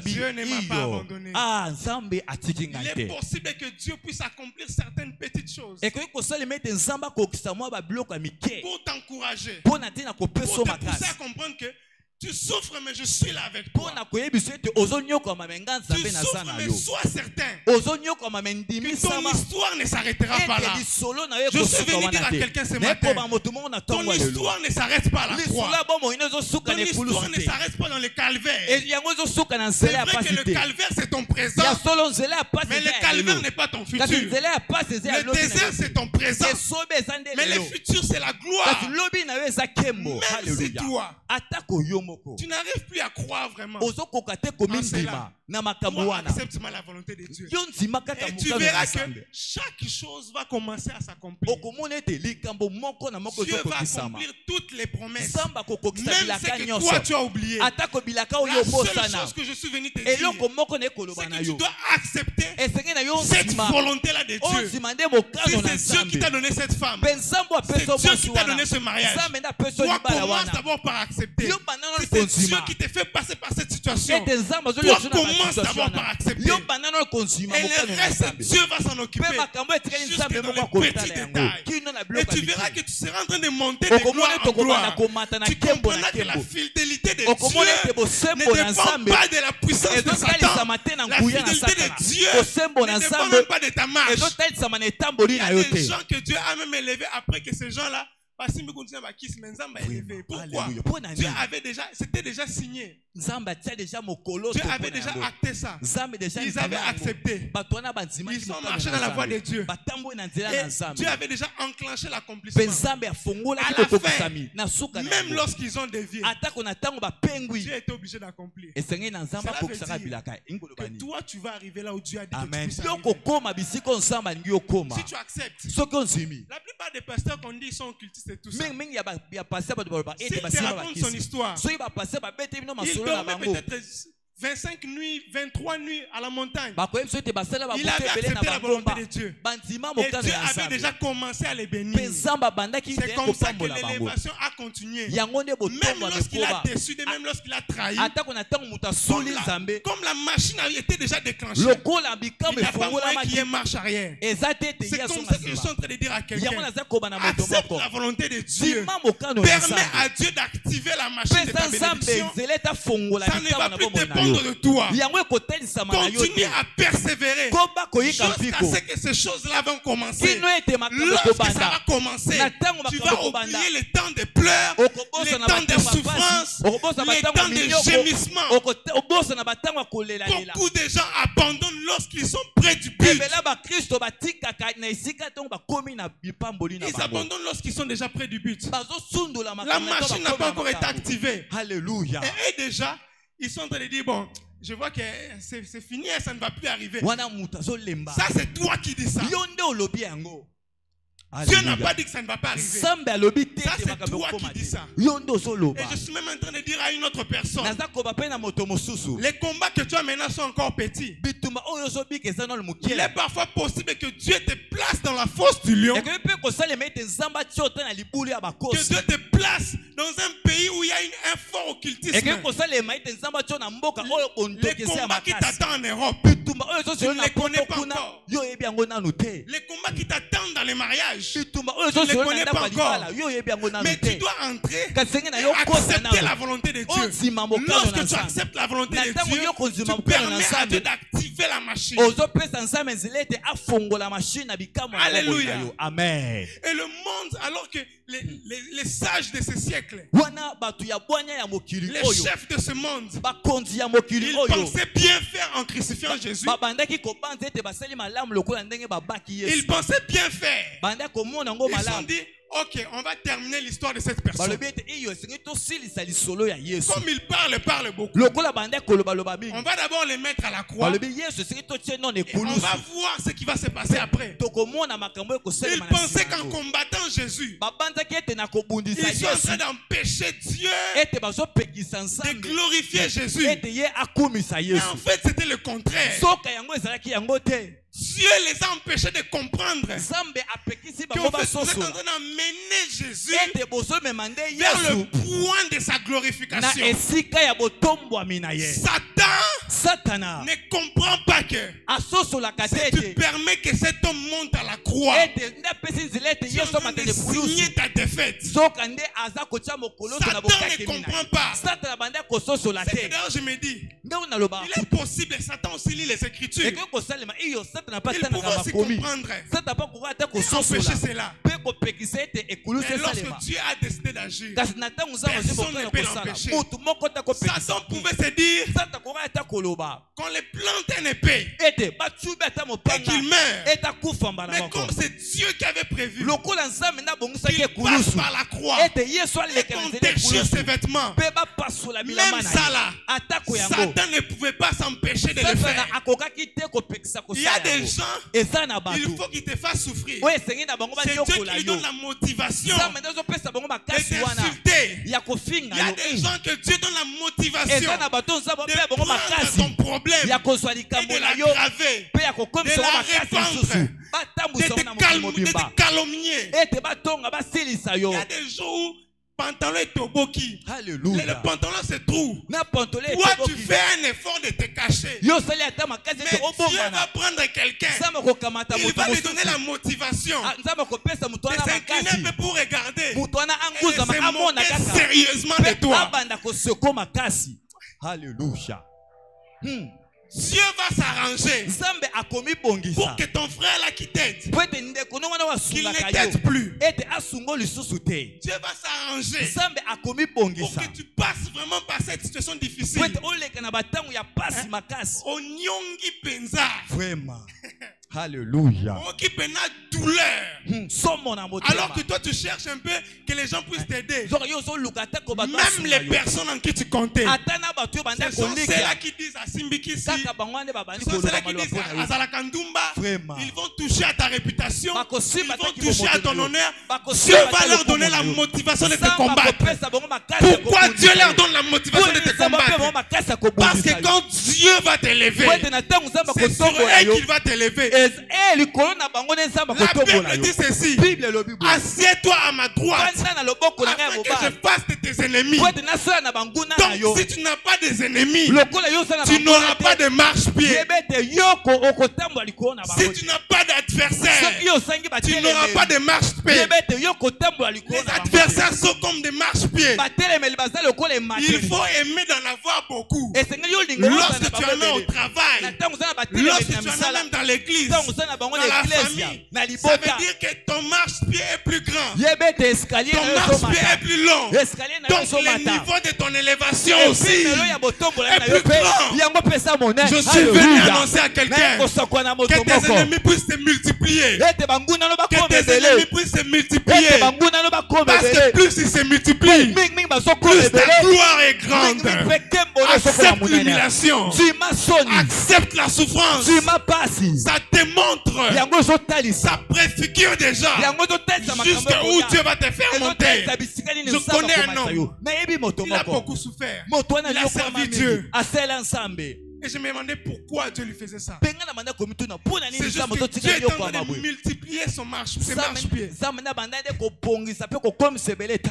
dit, Dieu ne m'a pas abandonné. Il est possible que Dieu puisse accomplir certaines petites choses pour t'encourager, pour te pousser à comprendre que tu souffres, mais je suis là avec toi. Tu souffres, mais sois certain que ton histoire ne s'arrêtera pas là. Je suis venu dire à quelqu'un ce matin, ton histoire ne s'arrête pas à la croix. Ton histoire ne s'arrête pas dans le calvaire. C'est vrai que le calvaire c'est ton présent, mais le calvaire n'est pas ton futur. Le désert c'est ton présent, mais le futur c'est la gloire. Même si toi tu n'arrives plus à croire vraiment en cela, toi, accepte-moi la volonté de Dieu. Et tu verras que chaque chose va commencer à s'accomplir. Dieu va accomplir toutes les promesses. Même ce que toi tu as oublié. La seule chose que je suis venu te dire, c'est que tu dois accepter cette volonté-là de Dieu. Si c'est Dieu qui t'a donné cette femme, c'est Dieu qui t'a donné ce mariage, toi commence d'abord par accepter. Si c'est Dieu qui te fait passer par cette situation, toi commence d'abord par accepter. Et le reste, Dieu va s'en occuper jusque dans les petits détails. Et tu verras que tu seras en train de monter de gloire en gloire. Tu comprendras que la fidélité de Dieu ne dépend pas de la puissance de Satan. La fidélité de Dieu ne dépend même pas de ta marche. Il y a des gens que Dieu a même élevés après que ces gens-là, pourquoi? Dieu avait déjà, c'était déjà signé. Dieu avait déjà acté ça. Ils avaient accepté. Ils ont marché dans la voie de Dieu. Et Dieu avait déjà enclenché l'accomplissement. À la fin, même lorsqu'ils ont dévié, Dieu était obligé d'accomplir. Cela veut dire que toi, tu vas arriver là où Dieu a dit que tu puisses arriver. Si tu acceptes, la plupart des pasteurs qu'on dit ils sont occultistes et tout ça. S'il te raconte son histoire, il dormait peut-être 25 nuits, 23 nuits à la montagne. Il avait accepté la volonté de Dieu. Et Dieu avait déjà commencé à les bénir. C'est comme ça que l'élévation a continué. Même lorsqu'il a déçu, même lorsqu'il a trahi, comme la machine avait été déjà déclenchée, il n'y a pas moyen qu'il y ait marche arrière. C'est comme ça que je suis en train de dire à quelqu'un. Accepte la volonté de Dieu. Permets à Dieu d'activer la machine de ta bénédiction. Ça ne va plus dépendre de toi. Continue à persévérer jusqu'à ce que ces choses-là vont commencer. Lorsque ça va commencer, tu vas oublier les temps de pleurs, les temps de souffrance, les temps de gémissement. Beaucoup de gens abandonnent lorsqu'ils sont près du but. Ils abandonnent lorsqu'ils sont déjà près du but. La machine n'a pas encore été activée. Alléluia. Et déjà, ils sont en train de dire, bon, je vois que c'est fini et ça ne va plus arriver. Ça, c'est toi qui dis ça. Dieu n'a pas dit que ça ne va pas arriver. Ça, c'est toi qui dis ça. Et je suis même en train de dire à une autre personne, les combats que tu as maintenant sont encore petits. Il est parfois possible que Dieu te place dans la fosse du lion. Que Dieu te place dans un pays où il y a un fort occultisme. Les combats qui t'attendent en Europe, tu ne les connais pas encore. Les combats qui t'attendent dans les mariages, tu ne les connais pas encore. Mais tu dois entrer et accepter la volonté de Dieu. Lorsque tu acceptes la volonté de Dieu, tu permets à Dieu d'activer la machine. Alléluia. Amen. Et le monde, alors que les sages de ce siècle, les chefs de ce monde, ils pensaient bien faire en crucifiant Jésus. Ils pensaient bien faire. Ils ont dit, ok, on va terminer l'histoire de cette personne. Comme il parle beaucoup, on va d'abord les mettre à la croix. Et on va voir ce qui va se passer après. Ils pensaient qu'en combattant Jésus, ils sont en train d'empêcher Dieu de glorifier Jésus. Et en fait, c'était le contraire. Dieu les a empêchés de comprendre qu'en fait, vous êtes en train d'amener Jésus vers le point de sa glorification. Satan ne comprend pas que si tu permets que cet homme monte à la croix, tu es en train de signer ta défaite. Satan ne comprend pas. C'est d'ailleurs je me dis, il est possible que Satan aussi lit les Écritures. Il pouvait aussi comprendre et empêcher cela. Mais lorsque Dieu a décidé d'agir, personne ne peut l'empêcher. Satan pouvait se dire qu'on les plante une épée et qu'il meurt. Mais comme c'est Dieu qui avait prévu qu'il passe par la croix et qu'on déchire ses vêtements, même ça là, Satan ne pouvait pas s'empêcher de le faire. Il y a des gens, il faut qu'ils te fassent souffrir. C'est Dieu qui lui donne la motivation d'insulter. Il y a des gens que Dieu donne la motivation de prendre ton problème et de l'aggraver, de la répandre, de te calomnier. Il y a des jours où pantalon est toboki. Alléluia. Le pantalon se trouve. Toi, tu fais un effort de te cacher. Mais Dieu va prendre quelqu'un. Il va lui donner la motivation de s'incliner un peu pour regarder et de se moquer sérieusement de toi. Alléluia. Dieu va s'arranger pour que ton frère là qui t'aide, qu'il ne t'aide plus. Dieu va s'arranger pour que tu passes vraiment par cette situation difficile. Onyongi penza. Vraiment. Alléluia. Douleur. Alors que toi tu cherches un peu que les gens puissent t'aider. Même les personnes en qui tu comptais, ce sont ceux-là qui disent à Simbikisi, ce sont ceux-là qui disent à Zalakandumba, ils vont toucher à ta réputation, ils vont toucher à ton honneur. Dieu va leur donner la motivation de te combattre. Pourquoi Dieu leur donne la motivation de te combattre? Parce que quand Dieu va t'élever, c'est sur eux qu'il va t'élever. La Bible dit ceci: assieds-toi à ma droite afin que je fasse de tes ennemis. Donc si tu n'as pas des ennemis, tu n'auras pas de marche-pied. Si tu n'as pas d'adversaire, tu n'auras pas de marche-pied. Les adversaires sont comme des marche-pieds. Il faut aimer d'en avoir beaucoup. Lorsque tu en as au travail, lorsque tu en as même dans l'église, dans la famille, ça veut dire que ton marche-pied est plus grand grand. Ton marche-pied est plus long. Donc le niveau de ton élévation aussi est plus grand. Je suis venu annoncer à quelqu'un que tes ennemis puissent se multiplier. Que tes ennemis puissent se multiplier. Parce que plus ils se multiplient, plus ta gloire est grande. Accepte l'humiliation. Accepte la souffrance. Ça te montre. Ça préfigure déjà jusqu'où Dieu va te faire monter. Je connais un homme. Il a beaucoup souffert. Il a servi Dieu. Et je me demandais pourquoi Dieu lui faisait ça. C'est juste que Dieu est en train de multiplier ses marche-pieds.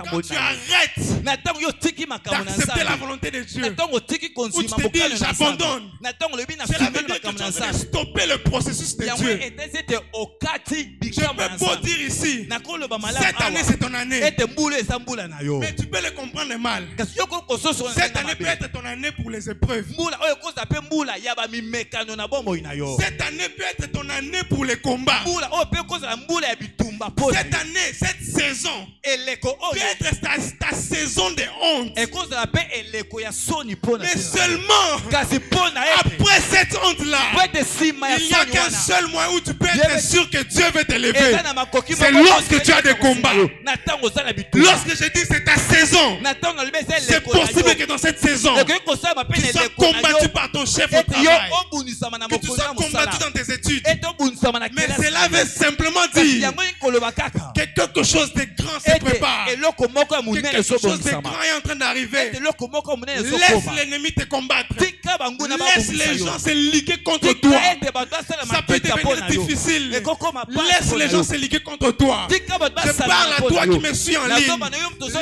Quand tu arrêtes d'accepter la volonté de Dieu, ou tu te dis j'abandonne, cela veut dire que tu es en train de stopper le processus de Dieu. Je peux pas dire ici, cette année c'est ton année. Mais tu peux le comprendre mal. Cette année peut être ton année pour les épreuves. Cette année peut être ton année pour les combats. Cette année, cette saison peut être ta saison de honte. Mais seulement après cette honte-là, il n'y a qu'un seul moyen où tu peux être sûr que Dieu veut t'élever. C'est lorsque tu as des combats. Lorsque je dis c'est ta saison, c'est possible que dans cette saison, tu sois combattu par ton chef au travail, que tu sois combattu dans tes études. Mais cela veut simplement dire que quelque chose de grand se prépare. Que quelque chose de grand est en train d'arriver. Laisse l'ennemi te combattre. Laisse les gens se liguer contre toi. Ça peut devenir difficile. Laisse les gens se liguer contre toi. Je parle à toi qui me suis en ligne.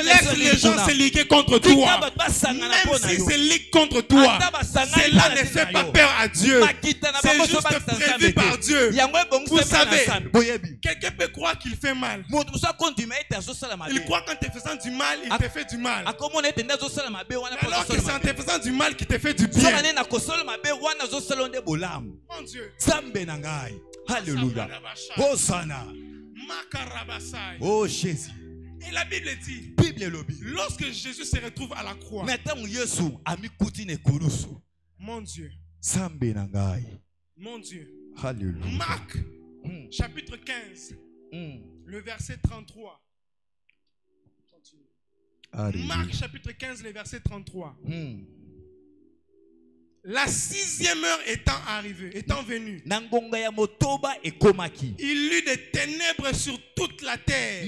Laisse les gens se liguer contre toi. Même s'ils se liguent contre toi, cela ne fait pas peur à Dieu. C'est juste prévu par Dieu. Vous savez, quelqu'un peut croire qu'il fait mal. Il croit qu'en te faisant du mal, il te fait du mal. Alors que c'est en te faisant du mal qu'il te fait du bien. Mon Dieu. Alléluia. Hosanna. Oh Jésus. Et la Bible dit, lorsque Jésus se retrouve à la croix, mon Dieu, mon Dieu, Alléluia. Marc, chapitre 15, le verset 33. Marc, chapitre 15, le verset 33. La 6e heure étant arrivée, étant venue, il eut des ténèbres sur toute la terre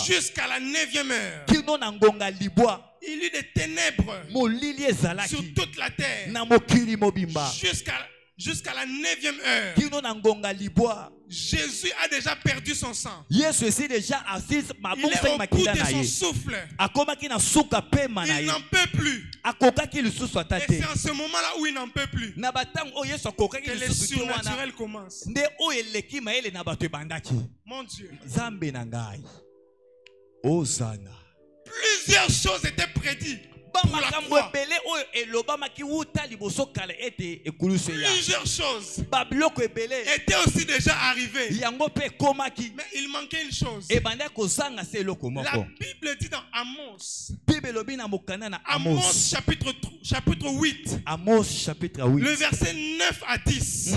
jusqu'à la 9e heure. Il eut des ténèbres sur toute la terre jusqu'à la 9e heure. Jésus a déjà perdu son sang. Il est au bout de son souffle. Il n'en peut plus. Et c'est en ce moment-là où il n'en peut plus que le surnaturel commence. Mon Dieu. Plusieurs choses étaient prédites. Plusieurs choses étaient aussi déjà arrivées. Mais il manquait une chose. La Bible dit dans Amos, Amos chapitre 8, le verset 9 à 10.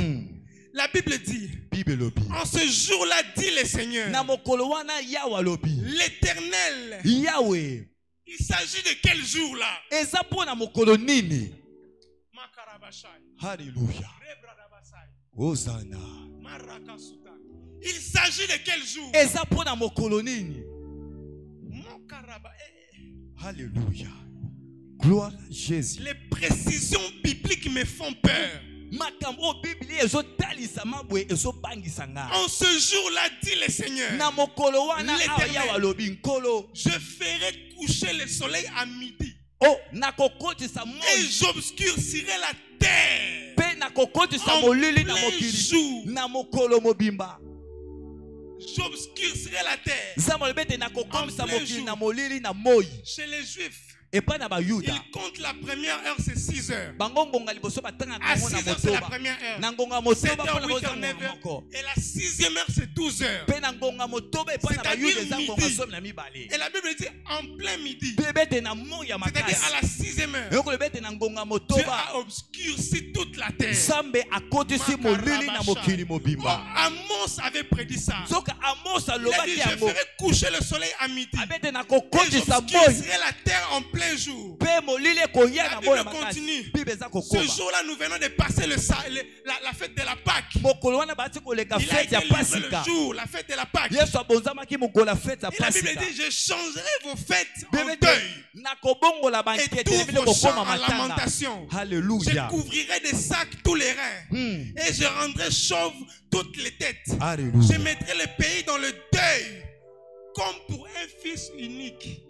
La Bible dit, en ce jour-là, dit le Seigneur, l'Éternel. Il s'agit de quel jour là? Alléluia. Hosanna. Il s'agit de quel jour? Alléluia. Gloire à Jésus. Les précisions bibliques me font peur. En ce jour-là, dit le Seigneur, l'Éternel, je ferai coucher le soleil à midi et j'obscurcirai la terre en plein jour. J'obscurcirai la terre en plein jour. Chez les Juifs, Et pas na ba Yuda. Il compte la première heure, c'est 6 heures. Bango ngonga liboso batanga À ngonga 6 na heures, c'est la motoba. première heure. Na ngonga 7 motoba heures, pona 8 heures, boza 9 heures. moko. Et la 6e heure, c'est 12 heures. Pe na ngonga motoba pa na ba C'est-à-dire Yuda za ngonga midi. som na mibale. Et la Bible dit en plein midi. Bébé te na mo ya C'est-à-dire makasi. à la 6e heure. Yoko lebete na ngonga Dieu motoba. a obscurci toute la terre. Sambe akotisi molili na mokili Oh, mobimba. Amos avait prédit ça. Soka Amos Il a dit, alobaki je yango. ferai coucher le soleil à midi. Abete na Et kokotisa boy. j'obscurcirai la terre en plein jour. Pe molili koya La na Bible boya makasi. continue. Bible za Ce kokoma. jour-là, nous venons de passer la fête de la Pâque. Mokolo wana bati koleka Il a fête été ya livré le Pasika. jour, la fête de la Pâque. Yesu abonzamaki mokola fête ya Et la Bible Pasika. dit, je changerai vos fêtes en Bébé deuil. na kobongola Et bankete tous bino vos chants kokoma en matanga. lamentation. Je Alléluia. couvrirai des sacs tous les reins. Et je rendrai chauves toutes les têtes. Je Alléluia. mettrai le pays dans le deuil. Comme pour un fils unique.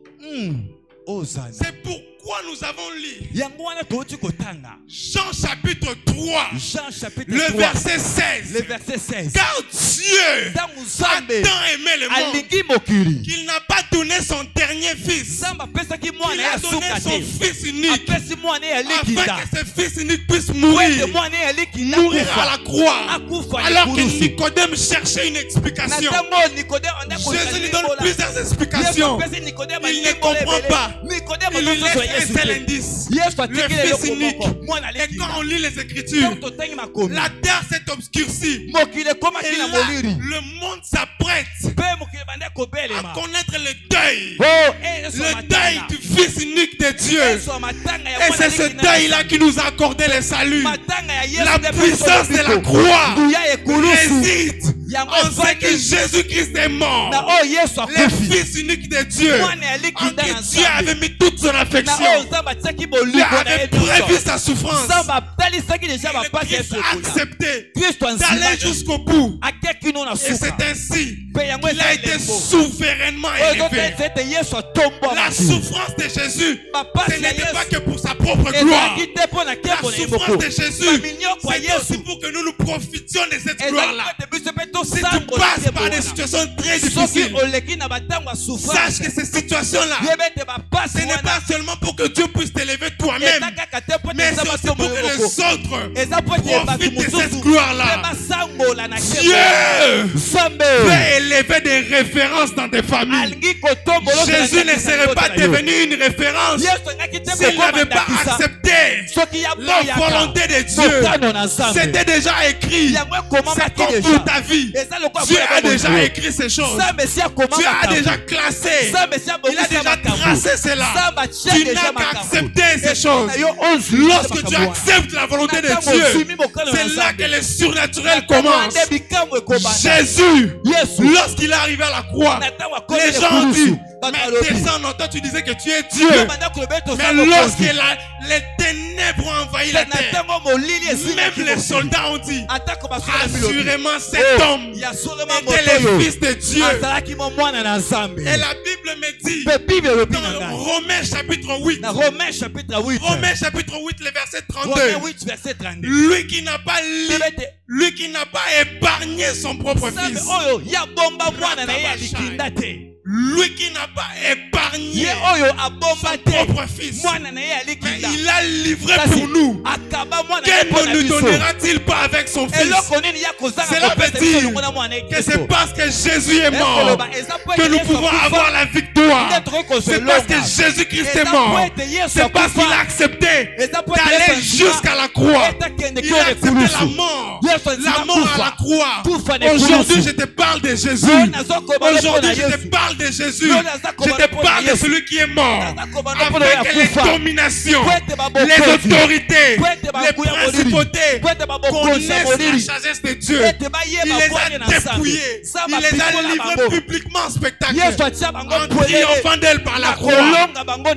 Osana. C'est pourquoi nous avons lu Yango wana toti kotanga. Jean chapitre 3, Jean chapitre le 3. verset 16. Le verset 16. Car Dieu Tangu a Nzambe tant aimé le monde alingi mokili. qu'il n'a pas donné son dernier fils. Nzambe apesaki Il mwana ya a donné suka son te. fils unique Apesi mwana ya likinda. afin que ce fils unique puisse Wende mourir. mwana ya likinda Mourir à la kufa. croix. Akufa Alors que likurusu. Nicodème cherchait une Na explication. tango Nikodème anda Jésus lui donne kola. plusieurs explications. Yesu apesi Nikodème Il ne alingi comprend ebele. pas. Nikodème Il lui ozozo laisse ya un Yesu seul te. indice. Yesu Le atikeli fils eloko unique. moko. Mwana Et quand likinda. on lit les Écritures, Tango totangi makomi. la terre s'est obscurcie. Mokili ekomaki Et na là, molili. le monde s'apprête Mpe mokili banda à kobelema. connaître le deuil. Oh, Yesu Le deuil matanga. du Fils unique de Dieu. Yesu matanga ya Et mwana c'est ce likinda. deuil-là qui nous a accordé le salut. Matanga ya Yesu La nde puissance de la croix Nguya ekulusu. réside Yango en ce que efaki. Jésus-Christ est mort. Na o Yesu Le akufi. Fils unique de Dieu. Mwana ya En likinda na qui Dieu Nzambe. avait mis toute son Na affection. oyo Nzambe atiaki Dieu bolingo na avait ye prévu nyonso. sa souffrance. Nzambe atalisaki deja Et le bapasi ya Christ Yesu a ekoya. accepté Kristo d'aller anzimaki. jusqu'au bout. Akeki no na Et suka. c'est ainsi Mpe yango qu'il a eza été elembo. souverainement Oyo élevé. totenza ete Yesu atombola La makili. souffrance de Jésus, ce Bapasi ya n'était pas Yesu que pour sa propre gloire. ezalaki te mpo na La nkembo na ye souffrance moko. de Jésus, Baminyoko ya c'est aussi Yesu pour que nous nous profitions de cette gloire-là. ezalaki ete biso mpe Si tu tosangola passes nkembo par des wana. situations très Soki difficiles, oleki na batango ya souffrance, sache que ces situations-là, yeba ete bapasi ce n'est wana pas seulement pour que Dieu puisse t'élever toi-même, eza kaka te mpo ete mais eza c'est aussi pour matombo que yo les moko. autres Eza mpo ete bato profitent de mosusu cette gloire-là. mpe basangola na nkembo. Dieu Nzambe peut élever des références dans tes familles. alingi kotombola Jésus ne serait pas devenu une référence Yesu engaki te s'il n'avait pas kokomandakisa accepté soki la yaboyaka volonté de Dieu. mokano na Nzambe. C'était déjà écrit. Yango C'est ekomamaki comme deja. pour ta vie. Eza lokola Dieu mpona a bomoi. déjà écrit ces choses. Nzambe si akoma Dieu a makambo. déjà classé. Nzambe si Il a abongisa déjà makambo. tracé cela. Nzambe atia Tu deja n'as qu'à makambo. accepter ces choses. Na yo onzwi Lorsque tu makambo wana. acceptes la volonté de Ntango Dieu, ozwimi mokano na c'est là Nzambe. que le surnaturel Ntango commence. ande bikambo ekobanda. Jésus, Yesu lorsqu'il est arrivé à la croix, na ntango akomi les gens ont ekulusu, dit, bato mais balobi. descends, non, toi tu disais que tu es Dieu. Yo banda koloba ete Mais osala lorsque mokonzi. les ténèbres ont envahi la Na terre, ntango molili même esilaki les mokili. soldats ont dit, Atako basola bilobi. assurément cet Oh, homme ya solema était moto le oyo fils de Dieu. azalaki mo mwana na Nzambe. Et la Bible me dit, Mpe Bible elobi na dans ngai. Romains chapitre 8, Na Romains chapitre 8. Romains chapitre 8, le verset Romains 32, 8 verset 32. lui qui n'a pas Bebete lui qui n'a pas épargné son propre Nzambe fils, oyo ya bomba mwana na ye ya likinda te. lui qui n'a pas épargné Ye oyo abomba son te propre fils, mwana na ye ya mais likinda. il a livré Kasi pour nous. akaba mwana na ye Que mpo ne na nous biso. donnera-t-il pas avec son fils? Eloko nini ya kozanga Cela kopesa veut biso dire longo na mwana ye que Kristo. c'est parce que Jésus est mort Ekoloba, eza po que ete nous Yesu pouvons akufa. avoir la victoire. C'est parce que Jésus-Christ est mort. C'est parce qu'il a accepté d'aller jusqu'à la croix. Il a accepté la mort. La mort à la croix. Aujourd'hui, je te parle de Jésus. Aujourd'hui, je te parle de Jésus. Je te parle de celui qui est mort. Afin que les dominations, les autorités, les principautés connaissent la sagesse de Dieu. Il les a dépouillés. Il les a livrés publiquement en spectacle. En triomphant d'elle par la croix.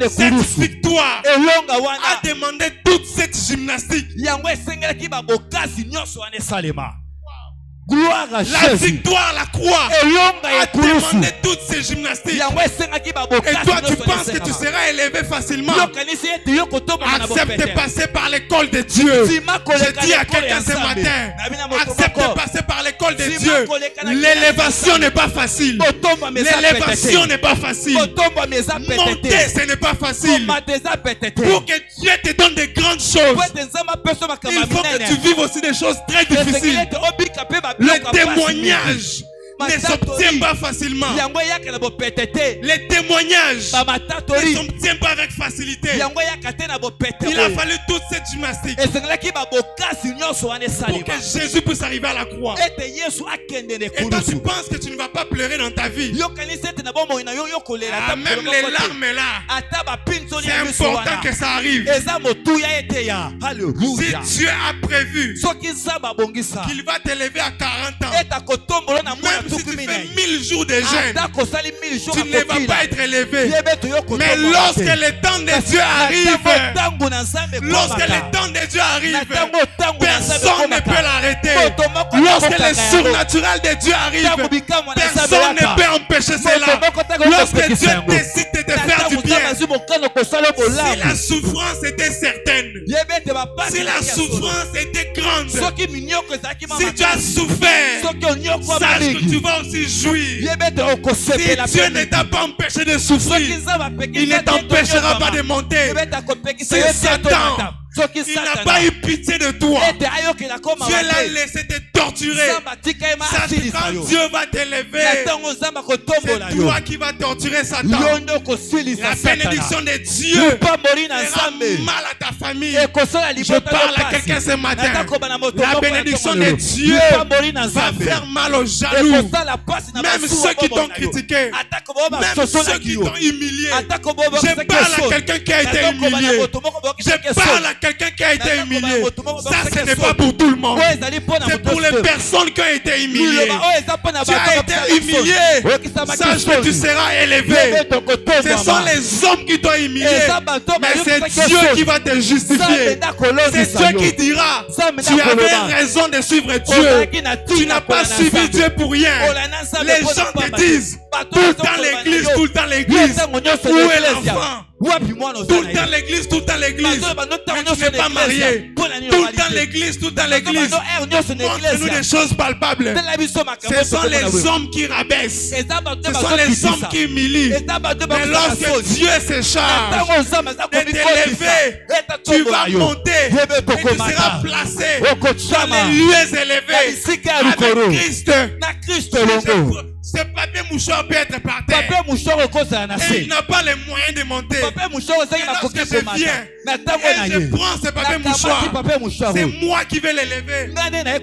Cette victoire a demandé toute cette gymnastique. yango esengelaki babokasi nyonso wana esalema. Gloire à La Jésus. victoire, la croix a demandé toutes ces gymnastiques. Et toi, tu penses que tu seras élevé facilement. Accepte de passer par l'école de Dieu. Je dis à quelqu'un ce matin, accepte de passer par l'école de Dieu. L'élévation n'est pas facile. L'élévation n'est pas facile. Monter, ce n'est pas facile. Pour que Dieu te donne de grandes choses, il faut que tu vives aussi des choses très difficiles. Le témoignage ne s'obtient pas facilement. Les témoignages ne s'obtiennent pas avec facilité. Il a fallu toute cette gymnastique pour que Jésus puisse arriver à la croix. Et toi, tu penses que tu ne vas pas pleurer dans ta vie. Ah, même les larmes là, c'est important que ça arrive. Si Dieu a prévu qu'il va t'élever à 40 ans, même si tu fais 1000 jours de jeûne, tu ne vas pas être élevé. Mais lorsque le temps de Dieu arrive, personne ne peut l'arrêter. Lorsque le surnaturel de Dieu arrive, personne ne peut empêcher cela. Lorsque Dieu décide de te faire du bien, si la souffrance était certaine, si la souffrance était grande, si tu as souffert, sache que tu vas aussi jouir. Si Dieu ne t'a pas empêché de souffrir, il ne t'empêchera pas de monter. C'est Satan. Il n'a pas eu pitié de toi. Dieu l'a laissé te torturer. Sache que quand Dieu va t'élever, c'est toi qui vas torturer Satan. La bénédiction de Dieu fera mal à ta famille. Je parle à quelqu'un ce matin. La bénédiction de Dieu va faire mal aux jaloux. Même ceux qui t'ont critiqué, même ceux qui t'ont humilié. Je parle à quelqu'un qui a été humilié. Je parle à quelqu'un qui a été humilié. Ça, ce n'est pas pour tout le monde. C'est pour les personnes qui ont été humiliées. Tu as été humilié. Sache que tu seras élevé. Ce sont les hommes qui t'ont humilié. Mais c'est Dieu qui va te justifier. C'est Dieu qui dira, tu avais raison de suivre Dieu. Tu n'as pas suivi Dieu pour rien. Les gens te disent, tout le temps l'église, tout le temps l'église. Où est l'enfant? Tout le temps l'église, tout le temps l'église. Mais tu n'es pas marié. Tout le temps l'église, tout le temps l'église. Montre-nous des choses palpables. Ce sont les hommes qui rabaissent. Ce sont les hommes qui humilient. Mais lorsque Dieu se charge de t'élever, tu vas monter et tu seras placé dans les lieux élevés avec Christ. Ce papier mouchoir peut être par terre. Et il n'a pas les moyens de monter. Et lorsque je viens et je prends ce papier mouchoir, c'est moi qui vais l'élever.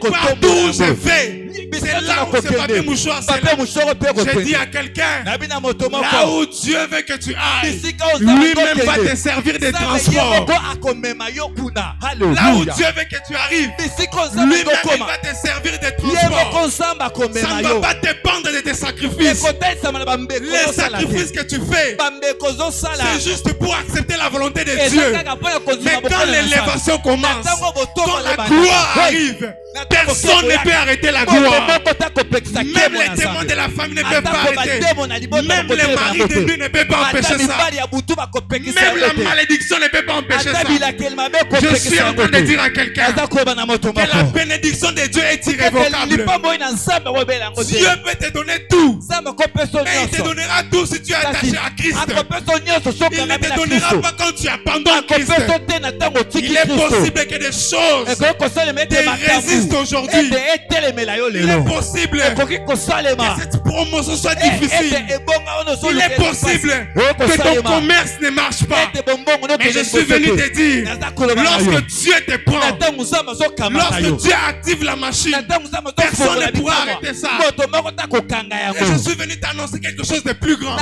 Partout où je vais, c'est là où ce papier mouchoir s'élève. Je dis à quelqu'un, là où Dieu veut que tu ailles, lui-même va te servir de transport. Là où Dieu veut que tu arrives, lui-même va te servir de transport. Ça ne va pas dépendre de tes sacrifices. Les sacrifices que tu fais, c'est juste pour accepter la volonté de Dieu. Mais quand l'élévation commence, quand la gloire arrive, personne ne peut arrêter la gloire. Même les témoins de la famille ne peuvent pas arrêter. Même les maris de lui ne peuvent pas empêcher ça. Même la malédiction ne peut pas empêcher ça. Je suis en train de dire à quelqu'un que la bénédiction de Dieu est irrévocable. Dieu peut te donner tout. Et il te donnera tout si tu es attaché à Christ. Il ne te donnera pas quand tu abandonnes Christ. Il est possible que des choses te résistent aujourd'hui. Il est possible que cette promotion soit difficile. Il est possible que ton commerce ne marche pas. Mais je suis venu te dire, lorsque Dieu te prend, lorsque Dieu active la machine, personne ne pourra arrêter ça. Et je suis venu t'annoncer quelque chose de plus grand.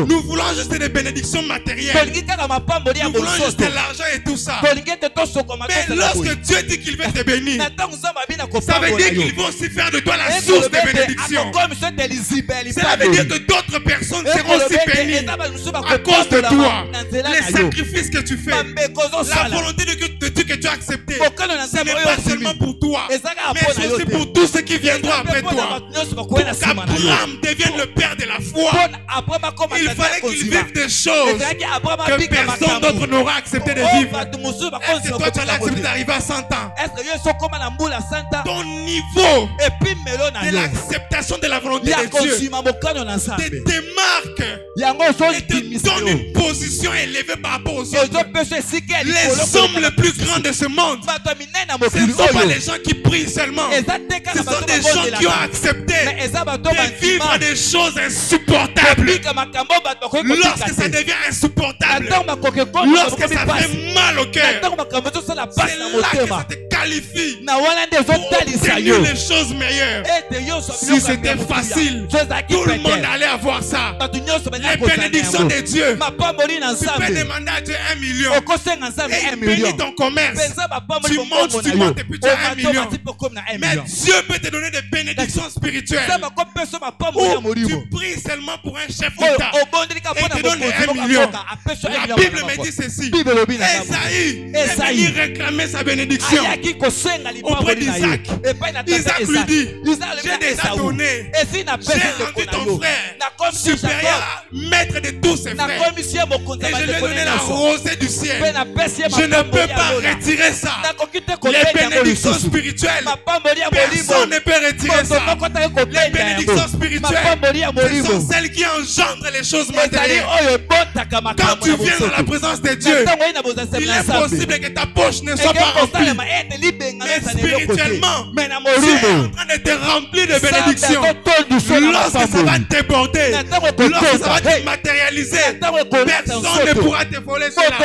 Nous voulons juste des bénédictions matérielles. Nous voulons juste de l'argent et tout ça. Mais lorsque Dieu dit qu'il veut te bénir, ça veut dire qu'il va aussi faire de toi la source de bénédiction. Cela veut dire que d'autres personnes seront aussi bénies à cause de toi. Les sacrifices que tu fais, la volonté de Dieu que tu as accepté, ce n'est pas seulement pour toi, mais c'est aussi pour tous ceux qui viendront après toi. Pour qu'Abraham devienne le père de la foi, il fallait qu'il vive des choses que personne d'autre n'aura accepté de vivre. Est-ce que toi tu as accepté d'arriver à 100 ans? Ton niveau de l'acceptation de la volonté de Dieu te démarque et te donne une position élevée par rapport aux autres. Les hommes les plus grands de ce monde, ce ne sont pas les gens qui prient seulement, ce sont des gens qui ont accepté de vivre des choses insupportables. Lorsque ça devient insupportable, lorsque ça fait mal au cœur, c'est là que ça te qualifie pour obtenir les choses meilleures. Si c'était facile, tout le monde allait avoir ça. Les bénédictions de Dieu. Tu peux demander à Dieu 1 million et il bénit ton commerce. Tu montes et puis tu as 1 million. Mais Dieu peut te donner des bénédictions spirituelles. Ou tu pries seulement pour un chef d'État et il te donne 1 million. La Bible me dit ceci. Esaïe réclamait sa bénédiction auprès d'Isaac. Isaac lui dit, j'ai déjà donné, j'ai rendu ton frère supérieur, maître de tous ses frères, et je lui ai donné la rosée du ciel. Je ne peux pas retirer ça. Les bénédictions spirituelles, personne ne peut retirer ça. Les bénédictions spirituelles, ce sont celles qui engendrent les choses matérielles. Quand tu viens dans la présence de Dieu, il est possible que ta poche ne soit pas remplie, mais spirituellement, tu es en train de te remplir de bénédictions. Lorsque ça va déborder, lorsque ça va te matérialiser, personne ne pourra te voler cela.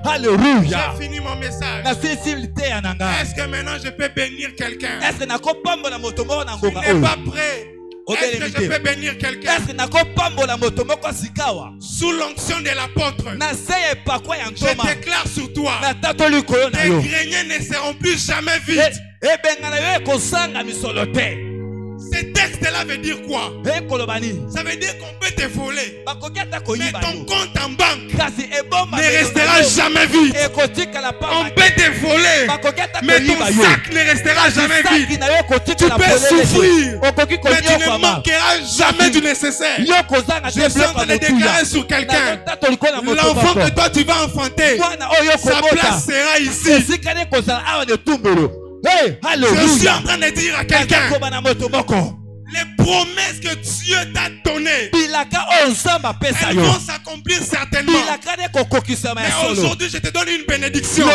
Alléluia. J'ai fini mon message. Est-ce que maintenant je peux bénir quelqu'un? Tu n'es pas prêt? Est-ce que je peux bénir quelqu'un? Sous l'onction de l'apôtre, je déclare sur toi, tes greniers ne seront plus jamais vides. Ce texte-là veut dire quoi? Ça veut dire qu'on peut te voler, mais ton compte en banque ne restera jamais vide. On peut te voler, mais ton sac ne restera jamais vide. Tu peux souffrir, mais tu ne manqueras jamais du nécessaire. Je suis en train de déclarer sur quelqu'un, l'enfant que toi tu vas enfanter, sa place sera ici. Hey, je suis en train de dire à quelqu'un, les promesses que Dieu t'a données, elles vont s'accomplir certainement. Mais aujourd'hui, je te donne une bénédiction.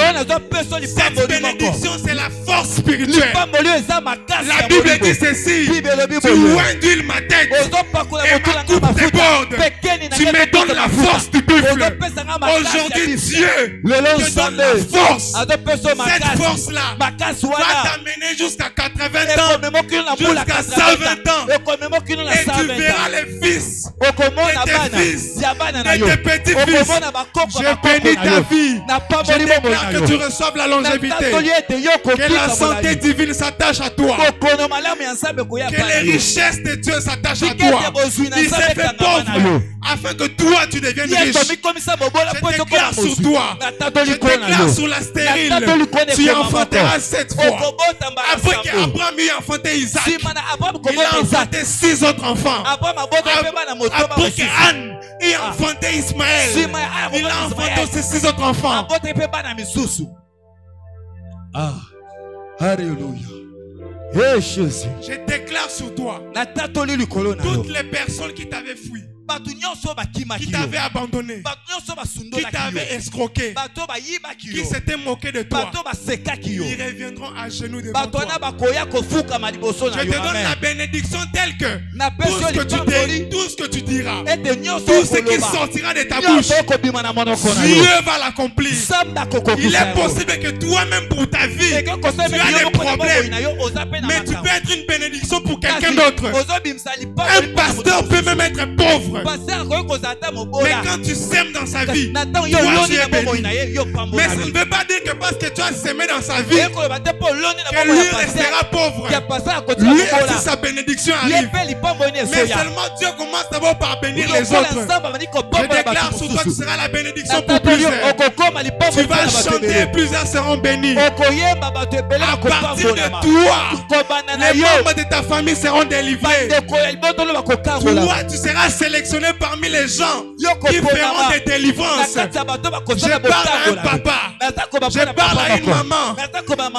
Cette bénédiction, c'est la force spirituelle. La Bible dit ceci: tu induis ma tête et ma coupe déborde. Tu me donnes la force du buffle. Aujourd'hui, Dieu te donne la force. Cette force-là va t'amener jusqu'à 80 ans, jusqu'à 120 ans. Et tu verras les fils de tes fils, de tes petits-fils. Je bénis ta vie. Je déclare que tu reçoives la longévité. Que la santé divine s'attache à toi. Que les richesses de Dieu s'attachent à toi. Il s'est fait pauvre afin que toi tu deviennes riche. Je déclare sur toi. Je déclare sur la stérile. Tu enfanteras 7 fois. Après qu'Abraham ait enfanté Isaac, il a enfanté 6 autres enfants. Après qu'Anne ait enfanté Ismaël, il a enfanté aussi 6 autres enfants. Ah, alléluia. Hey, Jésus. Je déclare sur toi, toutes les personnes qui t'avaient fui, qui t'avaient abandonné, qui t'avaient escroqué, qui s'étaient moqués de toi, ils reviendront à genoux devant toi. Je te donne la bénédiction telle que tout ce que tu diras, tout ce qui sortira de ta bouche, Dieu va l'accomplir. Il est possible que toi-même pour ta vie, tu as des problèmes, mais tu peux être une bénédiction pour quelqu'un d'autre. Un pasteur peut même être pauvre, pauvre. Mais quand tu sèmes dans sa vie, toi tu es béni. Mais ça ne veut pas dire que parce que tu as semé dans sa vie, que lui restera pauvre. Lui aussi sa bénédiction arrive. Mais seulement Dieu commence d'abord par bénir les autres. Je déclare sur toi que tu seras la bénédiction pour plusieurs. Tu vas chanter et plusieurs seront bénis. À partir de toi, les membres de ta famille seront délivrés. Toi, tu seras sélectionné parmi les gens qui feront des délivrances. Je parle à un papa. Je parle à une maman.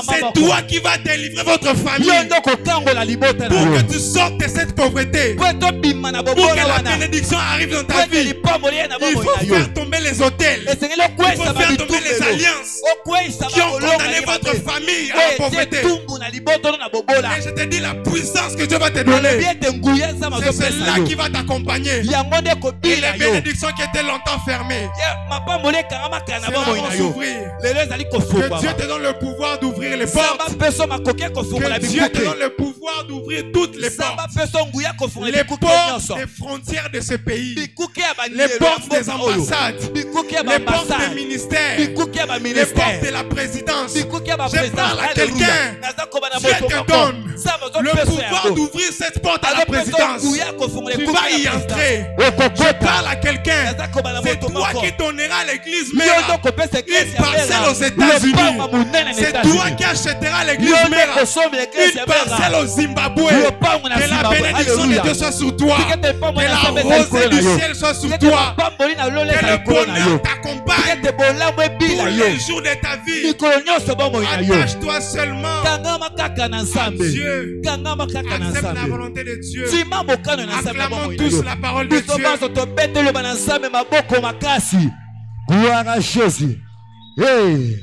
C'est toi qui vas délivrer votre famille pour que tu sortes de cette pauvreté. Pour que la bénédiction arrive dans ta vie, il faut faire tomber les hôtels. Il faut faire tomber les alliances qui ont condamné votre famille à la pauvreté. Et je te dis la puissance que Dieu va te donner. C'est cela qui va t'accompagner. Et les bénédictions qui étaient longtemps fermées, c'est là vont s'ouvrir. Que Dieu te donne le pouvoir d'ouvrir les portes. Que Dieu te donne le pouvoir d'ouvrir toutes les portes. Les portes des frontières de ce pays. Les portes des ambassades. Les portes des ministères. Les portes de la présidence. Je parle à quelqu'un. Dieu te donne le pouvoir d'ouvrir cette porte à la présidence. Tu vas y entrer. Je parle à quelqu'un. C'est toi qui donneras à l'église Mera une parcelle aux États-Unis. C'est toi qui achèteras l'église Mera une parcelle au Zimbabwe. Que la bénédiction de Dieu soit sur toi. Que la rosée du ciel soit sur toi. Que le bonheur t'accompagne tous les jours de ta vie. Attache-toi seulement à Dieu. Accepte la volonté de Dieu. Acclamons tous la parole de Dieu. Gloire à Jésus. Hey.